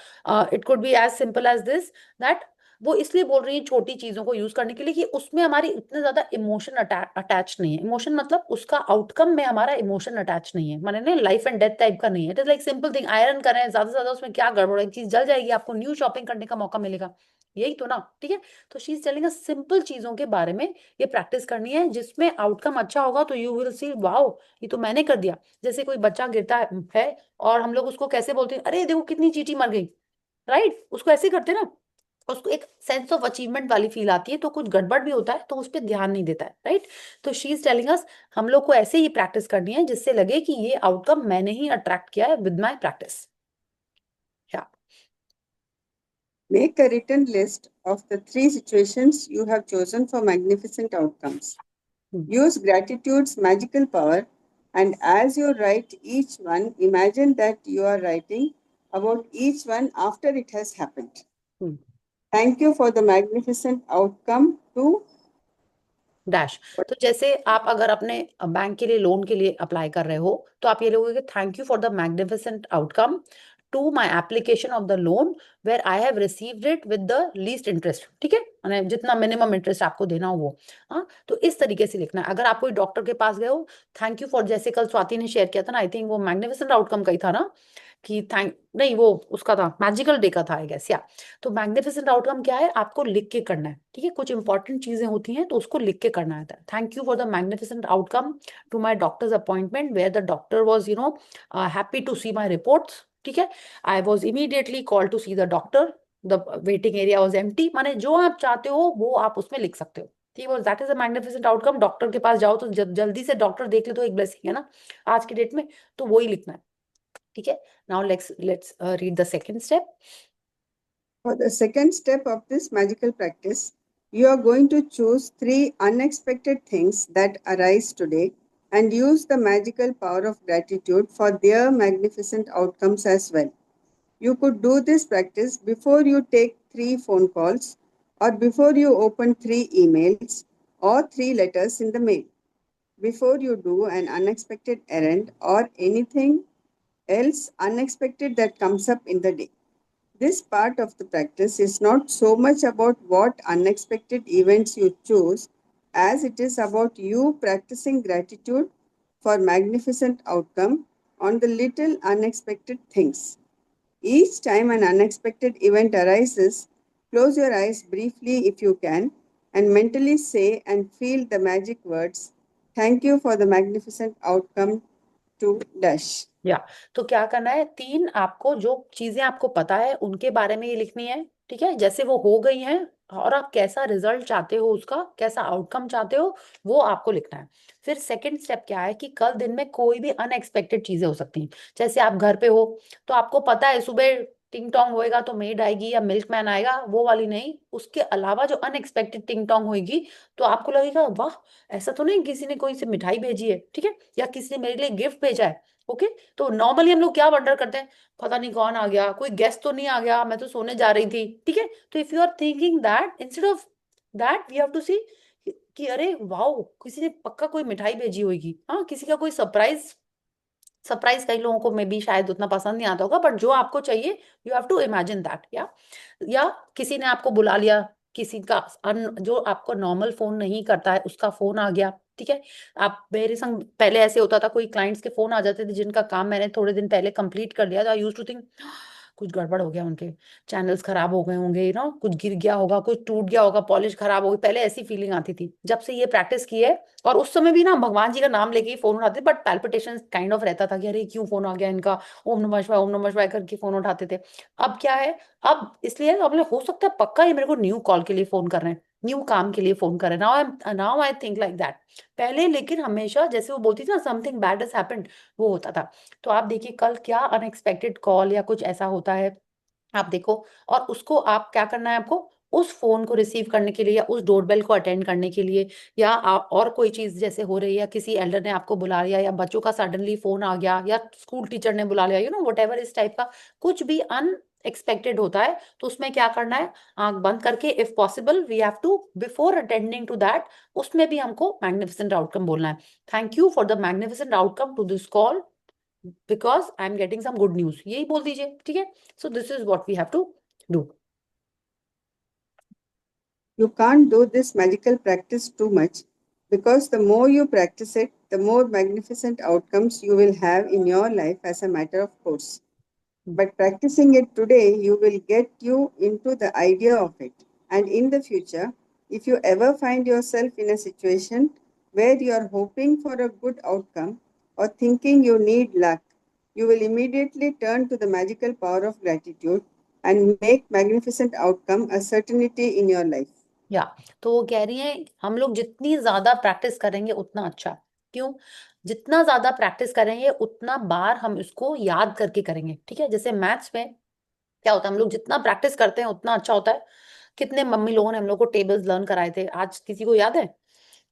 it could be as simple as this, that वो इसलिए बोल रही है छोटी चीजों को यूज करने के लिए कि उसमें हमारी इतने ज्यादा इमोशन अटैच नहीं है। इमोशन मतलब उसका आउटकम में हमारा इमोशन अटैच नहीं है, माने ना लाइफ एंड डेथ टाइप का नहीं है। It is like simple thing, iron कर रहे हैं, ज्यादा से ज्यादा उसमें क्या गड़बड़ है, एक चीज जल जाएगी, आपको न्यू शॉपिंग करने का मौका मिलेगा, यही तो ना, ठीक है। तो she is telling us simple चीजों के बारे में ये प्रैक्टिस करनी है, जिसमें आउटकम अच्छा होगा, तो यू विल सी वाओ, ये तो मैंने कर दिया। जैसे कोई बच्चा गिरता है और हम लोग उसको कैसे बोलते हैं, अरे देखो कितनी चींटी मर गई, राइट, उसको ऐसे करते हैं ना, उसको एक सेंस ऑफ अचीवमेंट वाली फील आती है, तो कुछ गड़बड़ भी होता है तो उस पर ध्यान नहीं देता है, राइट। तो शी इज टेलिंग अस हम लोग को ऐसे ही प्रैक्टिस करनी है जिससे लगे कि ये आउटकम मैंने ही अट्रैक्ट किया है विद माई प्रैक्टिस। या
Make a written list of the three situations you have chosen for magnificent outcomes. Use gratitude's magical power, and as you write each one, imagine that you are writing about each one after it has happened. Thank you for the magnificent outcome to
dash. तो जैसे आप अगर अपने बैंक के लिए लोन के लिए अप्लाई कर रहे हो, तो आप ये लोगोगे thank you for the magnificent outcome to my application of the loan where I have received it with the least interest, ठीक है, मैंने जितना मिनिमम इंटरेस्ट आपको देना हो वो। हाँ, तो इस तरीके से लिखना है। अगर आप कोई डॉक्टर के पास गए हो, थैंक यू फॉर, जैसे कल स्वाति ने शेयर किया था ना, आई थिंक वो मैग्निफिसेंट आउटकम का ही था ना, कि थैंक नहीं, वो उसका था मैजिकल डे का था आई गेस, या। तो मैग्निफिसेंट आउटकम क्या है, आपको लिख के करना है, ठीक है, कुछ इंपॉर्टेंट चीजें होती हैं तो उसको लिख के करना है। Thank you for the magnificent outcome to my doctor's appointment where the doctor was happy to see my reports, ठीक है। I was immediately called to see the doctor, the waiting area was empty, माने जो आप चाहते हो वो आप उसमें लिख सकते हो, ठीक है। That is a magnificent outcome. Doctor के पास जाओ तो जल्दी से डॉक्टर देख ले तो एक ब्लेसिंग है ना आज की डेट में, तो वही लिखना है, ठीक है। Now let's read the second step.
For the second step of this magical practice, you are going to choose three unexpected things that arise today and use the magical power of gratitude for their magnificent outcomes as well. You could do this practice before you take three phone calls, or before you open three emails, or three letters in the mail, before you do an unexpected errand, or anything else unexpected that comes up in the day. This part of the practice is not so much about what unexpected events you choose as it is about you practicing gratitude for magnificent outcome on the little unexpected things. Each time an unexpected event arises, close your eyes briefly if you can and mentally say and feel the magic words, "Thank you for the magnificent outcome to dash."
या तो क्या करना है, तीन आपको जो चीजें आपको पता है उनके बारे में ये लिखनी है, ठीक है, जैसे वो हो गई हैं, और आप कैसा रिजल्ट चाहते हो, उसका कैसा आउटकम चाहते हो, वो आपको लिखना है। फिर सेकंड स्टेप क्या है कि कल दिन में कोई भी अनएक्सपेक्टेड चीजें हो सकती हैं। जैसे आप घर पे हो तो आपको पता है सुबह टिंग टोंग होएगा तो मेड आएगी या मिल्कमैन आएगा, वो वाली नहीं, उसके अलावा जो अनएक्सपेक्टेड टिंग टोंग होगी तो आपको लगेगा वाह, ऐसा तो नहीं किसी ने कोई से मिठाई भेजी है, ठीक है, या किसी ने मेरे लिए गिफ्ट भेजा है, ओके। तो नॉर्मली हम लोग क्या वंडर करते हैं, पता नहीं कौन आ गया, कोई गेस्ट तो नहीं आ गया, मैं तो सोने जा रही थी, ठीक है। तो if you are thinking that, instead of that we have to see कि अरे वाओ, किसी ने पक्का कोई मिठाई भेजी होगी, हाँ, किसी का कोई सरप्राइज, सरप्राइज कई लोगों को मे बी शायद उतना पसंद नहीं आता होगा, बट जो आपको चाहिए you have to imagine that, या किसी ने आपको बुला लिया, किसी का जो आपको नॉर्मल फोन नहीं करता है उसका फोन आ गया, ठीक है। आप मेरे संग पहले ऐसे होता था, कोई क्लाइंट्स के फोन आ जाते थे जिनका काम मैंने थोड़े दिन पहले कंप्लीट कर लिया था, आई यूज्ड टू थिंक कुछ गड़बड़ हो गया, उनके चैनल्स खराब हो गए होंगे, कुछ गिर गया होगा, कुछ टूट गया होगा, पॉलिश खराब हो गई, पहले ऐसी फीलिंग आती थी। जब से ये प्रैक्टिस की है, और उस समय भी ना भगवान जी का नाम लेके ही फोन उठाते, बट पैल्पिटेशन काइंड ऑफ रहता था कि अरे क्यों फोन आ गया इनका, ओम नमः शिवाय करके फोन उठाते थे। अब क्या है, अब इसलिए अब हो सकता है पक्का ये मेरे को न्यू कॉल के लिए फोन कर रहे हैं, न्यू काम के लिए फोन कर रहे हैं, now I think like that. पहले लेकिन हमेशा जैसे वो बोलती थी ना, समथिंग बैड हैज हैपेंड, वो होता था। तो आप देखिए कल क्या अनएक्सपेक्टेड कॉल या कुछ ऐसा होता है, आप देखो, और उसको आप क्या करना है, आपको उस फोन को रिसीव करने के लिए या उस डोरबेल को अटेंड करने के लिए, या और कोई चीज जैसे हो रही है, या किसी एल्डर ने आपको बुला लिया, या बच्चों का सडनली फोन आ गया, या स्कूल टीचर ने बुला लिया, वट एवर इस टाइप का कुछ भी अनएक्सपेक्टेड होता है, तो उसमें क्या करना है, आंख बंद करके if possible we have to before attending to that, उसमें भी हमको मैग्निफिसेंट आउटकम बोलना है। Thank you for the magnificent outcome to this call because I am getting some good news, यही बोल दीजिए, ठीक है। So this is what we have to do.
You can't do this magical practice too much because the more you practice it, the more magnificent outcomes you will have in your life as a matter of course. But practicing it today, you will get you into the idea of it. And in the future, if you ever find yourself in a situation where you are hoping for a good outcome or thinking you need luck, you will immediately turn to the magical power of gratitude and make magnificent outcome a certainty in your life.
या तो वो कह रही है हम लोग जितनी ज्यादा प्रैक्टिस करेंगे उतना अच्छा। क्यों? जितना ज्यादा प्रैक्टिस करेंगे उतना बार हम इसको याद करके करेंगे, ठीक है। जैसे मैथ्स में क्या होता है, हम लोग जितना प्रैक्टिस करते हैं उतना अच्छा होता है। कितने मम्मी लोगों ने हम लोग को टेबल्स लर्न कराए थे, आज किसी को याद है?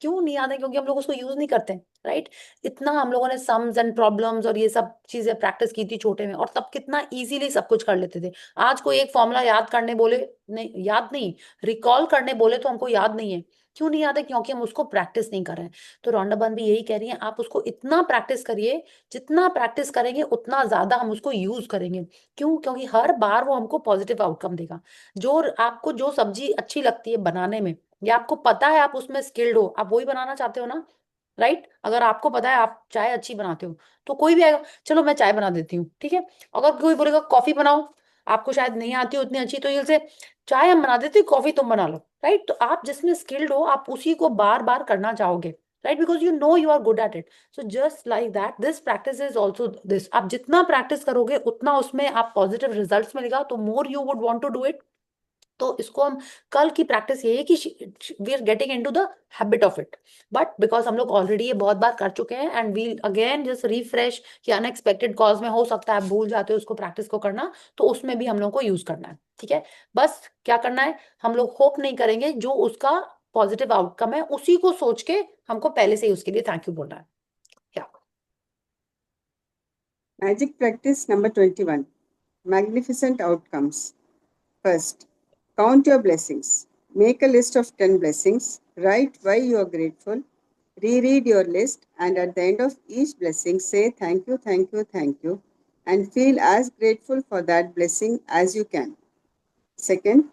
क्यों नहीं याद है? क्योंकि हम लोग उसको यूज नहीं करते, राइट। इतना हम लोगों ने सम्स एंड प्रॉब्लम्स और ये सब चीजें प्रैक्टिस की थी छोटे में, और तब कितना इजीली सब कुछ कर लेते थे। आज कोई एक फॉर्मूला याद करने बोले, नहीं याद नहीं, रिकॉल करने बोले तो हमको याद नहीं है। क्यों नहीं याद है? क्योंकि हम उसको प्रैक्टिस नहीं कर रहे हैं। तो रॉन्डाबन भी यही कह रही है, आप उसको इतना प्रैक्टिस करिए, जितना प्रैक्टिस करेंगे उतना ज्यादा हम उसको यूज करेंगे। क्यों? क्योंकि हर बार वो हमको पॉजिटिव आउटकम देगा। जो आपको जो सब्जी अच्छी लगती है बनाने में, या आपको पता है आप उसमें स्किल्ड हो, आप वही बनाना चाहते हो ना, राइट? अगर आपको पता है आप चाय अच्छी बनाते हो, तो कोई भी आएगा, चलो मैं चाय बना देती हूँ, ठीक है। अगर कोई बोलेगा कॉफी बनाओ, आपको शायद नहीं आती हो उतनी अच्छी, तो ये से चाय हम बना देते, कॉफी तुम बना लो, राइट? तो आप जिसमें स्किल्ड हो आप उसी को बार बार करना चाहोगे, right? Because you know you are good at it. So just like that this practice is also this, आप जितना प्रैक्टिस करोगे उतना उसमें आप पॉजिटिव रिजल्ट्स मिलेगा, तो more you would want to do it. तो इसको हम, कल की प्रैक्टिस ये है कि we are getting into the habit of it. But because हम लोग ऑलरेडी ये बहुत बार कर चुके हैं, and we again just refresh, कि अनएक्सपेक्टेड कॉज में हो सकता है आप भूल जाते हो उसको प्रैक्टिस को करना, तो उसमें भी हम लोग को यूज करना है, ठीक है। बस क्या करना है, हम लोग होप नहीं करेंगे, जो उसका पॉजिटिव आउटकम है उसी को सोच के हमको पहले से ही उसके लिए थैंक यू बोलना है। क्या?
Magic practice number 21. Magnificent outcomes. First, count your blessings. Make a list of 10 blessings. Write why you are grateful. Reread your list, and at the end of each blessing, say thank you, thank you, thank you, and feel as grateful for that blessing as you can. Second,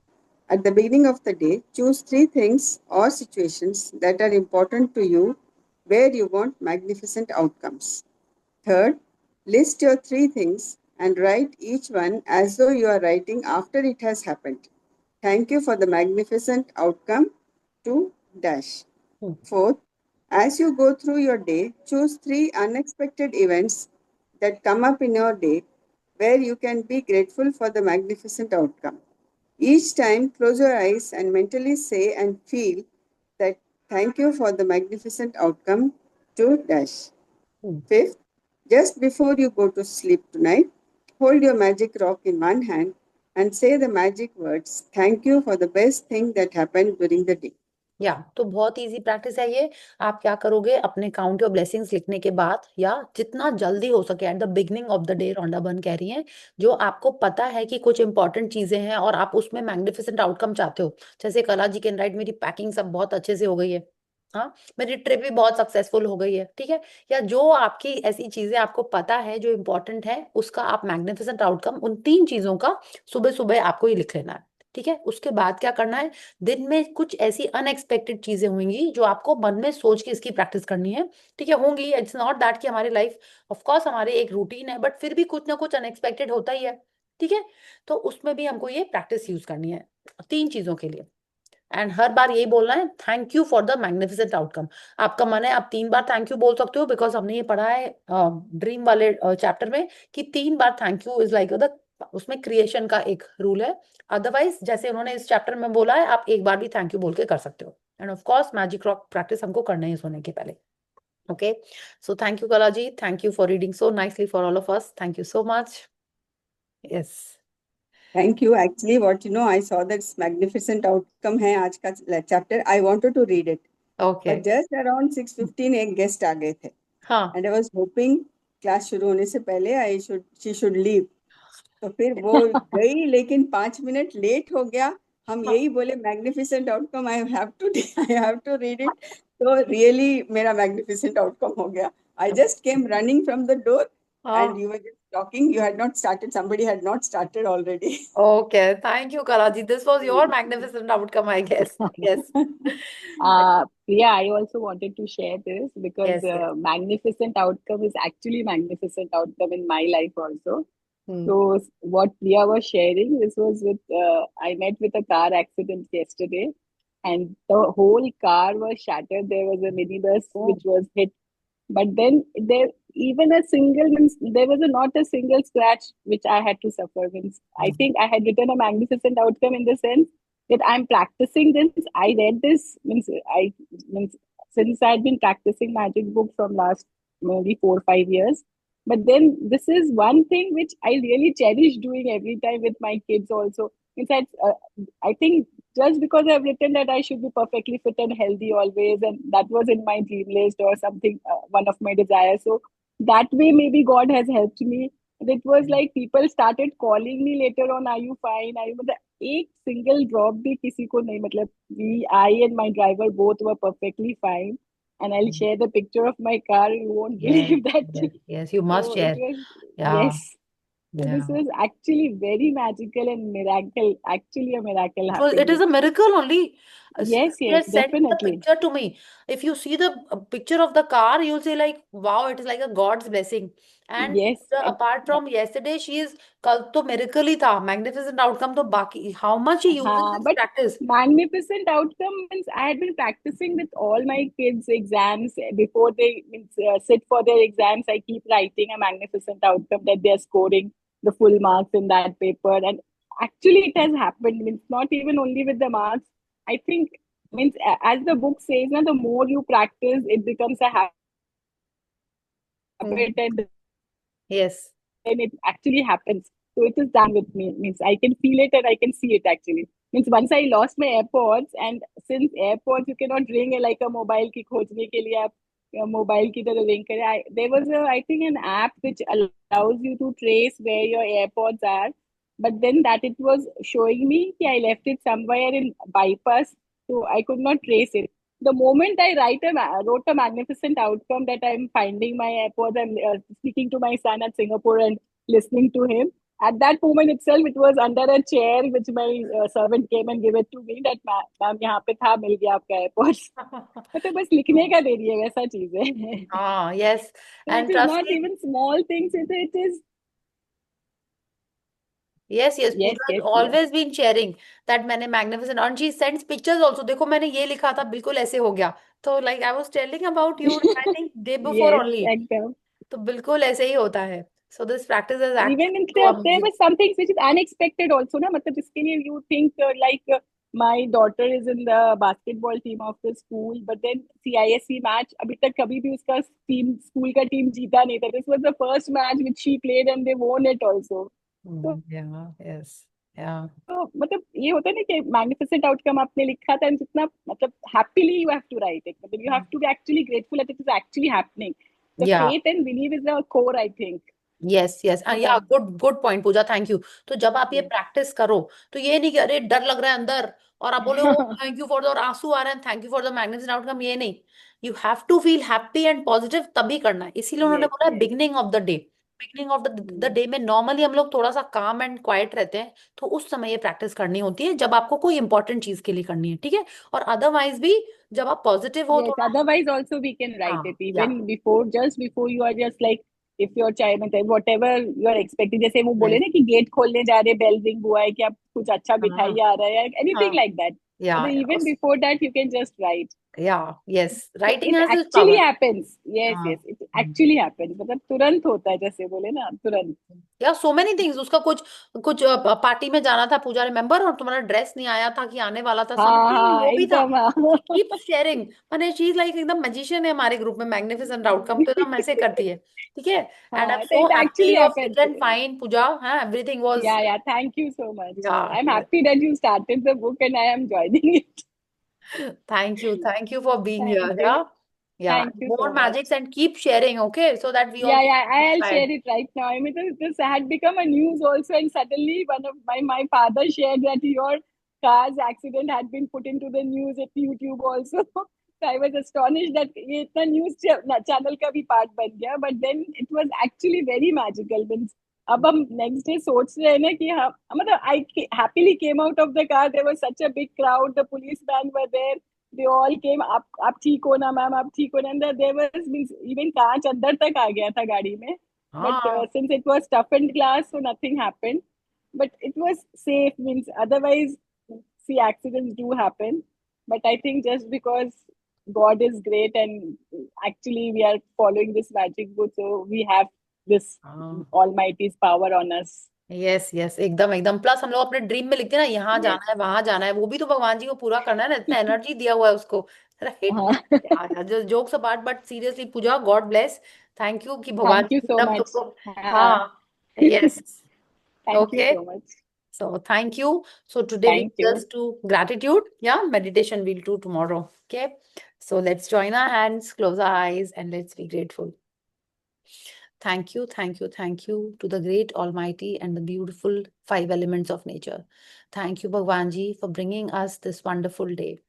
at the beginning of the day, choose three things or situations that are important to you where you want magnificent outcomes. Third, list your three things and write each one as though you are writing after it has happened. Thank you for the magnificent outcome to dash.
Hmm.
Fourth, as you go through your day, choose three unexpected events that come up in your day where you can be grateful for the magnificent outcome. Each time, close your eyes and mentally say and feel that thank you for the magnificent outcome to dash.
Hmm.
Fifth, just before you go to sleep tonight, hold your magic rock in one hand and say the magic words, thank you for the best thing that happened during the day.
या तो बहुत इजी प्रैक्टिस है ये। आप क्या करोगे, अपने काउंट योर ब्लेसिंग्स लिखने के बाद, या जितना जल्दी हो सके at the beginning of the day, रौंडा बन कह रही हैं, जो आपको पता है कि कुछ इंपॉर्टेंट चीजें हैं और आप उसमें मैग्निफिसेंट आउटकम चाहते हो, जैसे कला जी कैन राइट मेरी पैकिंग सब बहुत अच्छे से हो गई है, हाँ, मेरी ट्रिप भी बहुत सक्सेसफुल हो गई है, ठीक है। या जो आपकी ऐसी चीजें आपको पता है जो इंपॉर्टेंट है, उसका आप मैग्निफिसेंट आउटकम, उन तीन चीजों का सुबह सुबह आपको ये लिख लेना है, ठीक है। उसके बाद क्या करना है, दिन में कुछ ऐसी अनएक्सपेक्टेड चीजें होंगी जो आपको मन में सोच के इसकी प्रैक्टिस करनी है, ठीक है। होंगी, इट्स नॉट दैट कि हमारी लाइफ, ऑफ कोर्स हमारे एक रूटीन है, बट फिर भी कुछ ना कुछ अनएक्सपेक्टेड होता ही है, ठीक है। तो उसमें भी हमको ये प्रैक्टिस यूज करनी है तीन चीजों के लिए, एंड हर बार यही बोलना है thank you for the magnificent outcome. आपका मन है आप 3 बार थैंक यू बोल सकते हो, बिकॉज हमने ये पढ़ा है ड्रीम वाले चैप्टर में, कि 3 बार thank you is like the, उसमें क्रिएशन का एक रूल है। अदरवाइज जैसे उन्होंने इस चैप्टर में बोला है, आप एक बार भी थैंक यू बोल के कर सकते हो। End of course magic rock practice हमको करना है सोने के पहले। Okay, so thank you Kala ji, thank you for reading so nicely for all of us, thank you so much. Yes.
Thank you. Actually, what you know, I saw this magnificent outcome hai aaj ka chapter. I wanted to read it,
okay.
but just around 6:15 एक guest आ गए थे,
हाँ।
and I was hoping class शुरू होने से पहले she should leave. तो फिर वो गई, लेकिन 5 मिनट लेट हो गया। हम यही बोले magnificent outcome, I have to read it. तो रियली मेरा मैग्निफिसेंट आउटकम हो गया। I just came running from the door
हाँ।
And you were just talking, you had not started, somebody had not started already.
Okay, thank you, Kalaji. This was your magnificent outcome, I guess. Yes.
Yeah, I also wanted to share this because
Yes, yes.
magnificent outcome is actually magnificent outcome in my life also.
Hmm.
So what Priya was sharing, this was with I met with a car accident yesterday, and the whole car was shattered. There was a minibus
Oh.
which was hit, but then there even a single means there was not a single scratch which I had to suffer. Means I
Hmm.
think I had written a magnificent outcome in the sense that I'm practicing this. I read this means since I'd been practicing magic book from last maybe 4 or 5 years. But then this is one thing which I really cherish doing every time with my kids also. In fact, I think just because I've written that I should be perfectly fit and healthy always, and that was in my dream list or something, one of my desires. So that way, maybe God has helped me. And it was like people started calling me later on, "Are you fine? Are you?" मतलब एक single drop भी किसी को नहीं, मतलब I and my driver both were perfectly fine. And I'll
Hmm.
share the picture of my car. You won't
Yes,
believe that.
yes, yes. You must
So it
share.
was,
Yeah,
yes. So this
yeah.
was actually very magical and miracle. Actually, a miracle
It was. It
happened
is
with
a
me.
miracle only.
Yes,
He
yes,
has sent the
definitely.
picture to me. If you see the picture of the car, you'll say like, wow, it is like a God's blessing. And
Yes,
apart from yesterday, she is कल तो miracle ही था, magnificent outcome तो बाकी how much he uses this
but
practice.
magnificent outcome means I had been practicing with all my kids' exams before they means, sit for their exams. I keep writing a magnificent outcome that they are scoring the full marks in that paper, and actually it has happened. Means not even only with the marks. I think means as the book says, na, the more you practice, it becomes a
Hmm.
habit, and
Yes.
then it actually happens. So it is done with me. Means I can feel it and I can see it actually. Means once I lost my AirPods, and since AirPods you cannot ring like a mobile की खोजने के लिए आप mobile की तरह ring करें. There was I think an app which allows you to trace where your AirPods are, but then that it was showing me that I left it somewhere in bypass, so I could not trace it. The moment I wrote a magnificent outcome that I'm finding my AirPods, I'm speaking to my son at Singapore and listening to him. At that moment itself, it was under a chair which my servant came and gave it to me. That ma'am यहाँ पे था, मिल गया आपका AirPods. मतलब बस लिखने का देरी है, वैसा चीज है.
Ah, yes.
So it
And
is
trust
not
me,
even small things. It is
yes, yes,
yes,
Pooja has
yes, yes.
always been sharing that मैंने magnificent and she sends pictures also. देखो मैंने ये लिखा था बिल्कुल ऐसे हो गया. तो like I was telling about you, I think day before
Yes,
only.
एकदम.
तो बिल्कुल ऐसे ही होता है. So this practice is
Even
actually
in
so
there
amazing.
was some things which is unexpected also ना, मतलब जिसके लिए you think my daughter is in the basketball team of the school, but then CISE match अभी तक कभी भी उसका team school का team जीता नहीं था. This was the first match which she played and they won it also. तो
Yeah, yes. Yeah.
मतलब ये होता है ना कि मैग्निफिसेंट आउटकम आपने लिखा था and जितना मतलब happily you have to write it, मतलब you have to be actually grateful that it is actually happening. The
Yeah.
faith and belief is the core, I think.
Yes yes या
मतलब
good point Pooja, thank you. तो जब आप ये
yes.
प्रैक्टिस करो तो ये नहीं कि अरे डर लग रहा है अंदर और आप बोले oh thank you for the, और आंसू आ रहे हैं thank you for the magnificent outcome, ये नहीं. You have to feel happy and positive, तभी करना है. इसीलिए उन्होंने
Yes,
बोला
yes.
Beginning of the day. Beginning of the
Hmm.
Day में नॉर्मली हम लोग थोड़ा सा काम एंड क्वाइट रहते हैं, तो उस समय ये प्रैक्टिस करनी होती है जब आपको कोई इंपॉर्टेंट चीज के लिए करनी है, ठीक है. और अदरवाइज भी जब आप पॉजिटिव हो
Yes,
थोड़ा.
otherwise also we can write it
हाँ या
even before, just before you are just like if your child मतलब whatever you are expecting, जैसे वो बोले
राइट.
ना कि गेट खोलने जा रहे बेल रिंग हुआ है कि अब कुछ अच्छा
हाँ
मिठाई आ रहा है, anything
हाँ
like that.
या
So even before that you can just write.
या yes,
So
writing
it
has this
actually
power.
happens. Yes,
हाँ.
yes, it actually happens. मतलब तुरंत होता है, जैसे बोले ना तुरंत.
या सो मेनी थिंग्स. उसका कुछ कुछ पार्टी में जाना था पूजा, रिमेम्बर, और तुम्हारा ड्रेस नहीं आया था कि आने वाला था,
हाँ
समथिंग
हाँ
वो भी था.
एकदम हाँ.
Keep sharing. मैंने चीज लाइक एकदम मैजिशियन है हमारे ग्रुप में, मैग्निफिसेंट आउटकम तो एकदम ऐसे करती है. ठीक है. एंड आई एम
हाँ, so
so
it
happy
actually
you fit
happens.
And fine Puja. हाँ, everything was.
Yeah, yeah. Thank you so much.
या
I'm happy that you started the book and I am joining it.
Thank you for being
Thank
here. या
you.
या
Thank you
more
so much.
Magics and keep sharing, okay, so that we
Yeah,
also
yeah. I'll
inspired.
share it right now. I mean, this had become a news also, and suddenly one of my father shared that your car's accident had been put into the news at YouTube also. So I was astonished that ये इतना news channel का भी part बन गया. But then it was actually very magical. Means अब हम next day सोच रहे हैं ना कि हाँ मतलब I happily came out of the car. There was such a big crowd. The policemen were there. They all came. आप ठीक हो ना मैम, आप ठीक हो ना. And there was means even कांच अंदर तक आ गया था गाड़ी में. But
हाँ.
since it was toughened glass, so nothing happened. But it was safe. Means otherwise, see, accidents do happen. But I think just because God is great and actually we are following this magic book, so we have this
हाँ.
Almighty's power on us.
Yes yes, एकदम एकदम. प्लस हम लोग अपने ड्रीम में लिखते हैं ना, यहाँ
Yes.
जाना है वहां जाना है, वो भी तो भगवान जी को पूरा करना है ना, इतना एनर्जी दिया हुआ है उसको. राइट.
हाँ.
यार जो jokes apart, but seriously Pooja, god bless. Thank you कि भगवान
Thank
जी
you
ने
so
हम
much.
लोग को.
हाँ.
हाँ. Yes.
Thank you
okay.
so much.
So thank you. So today we
Thank you.
just do gratitude. Yeah, meditation we'll do tomorrow. Okay. So let's join our hands, close our eyes, and let's be grateful. Thank you, thank you, thank you to the great Almighty and the beautiful five elements of nature. Thank you, Bhagwan Ji, for bringing us this wonderful day.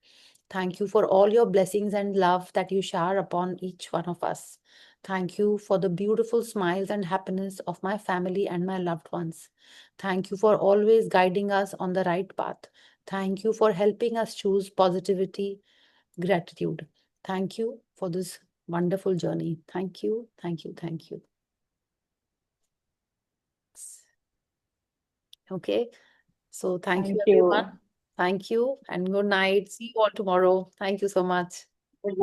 Thank you for all your blessings and love that you shower upon each one of us. Thank you for the beautiful smiles and happiness of my family and my loved ones. Thank you for always guiding us on the right path. Thank you for helping us choose positivity, gratitude. Thank you for this wonderful journey. Thank you, thank you, thank you. Okay, so thank you,
Thank you.
everyone. Thank you and good night. See you all tomorrow. Thank you so much.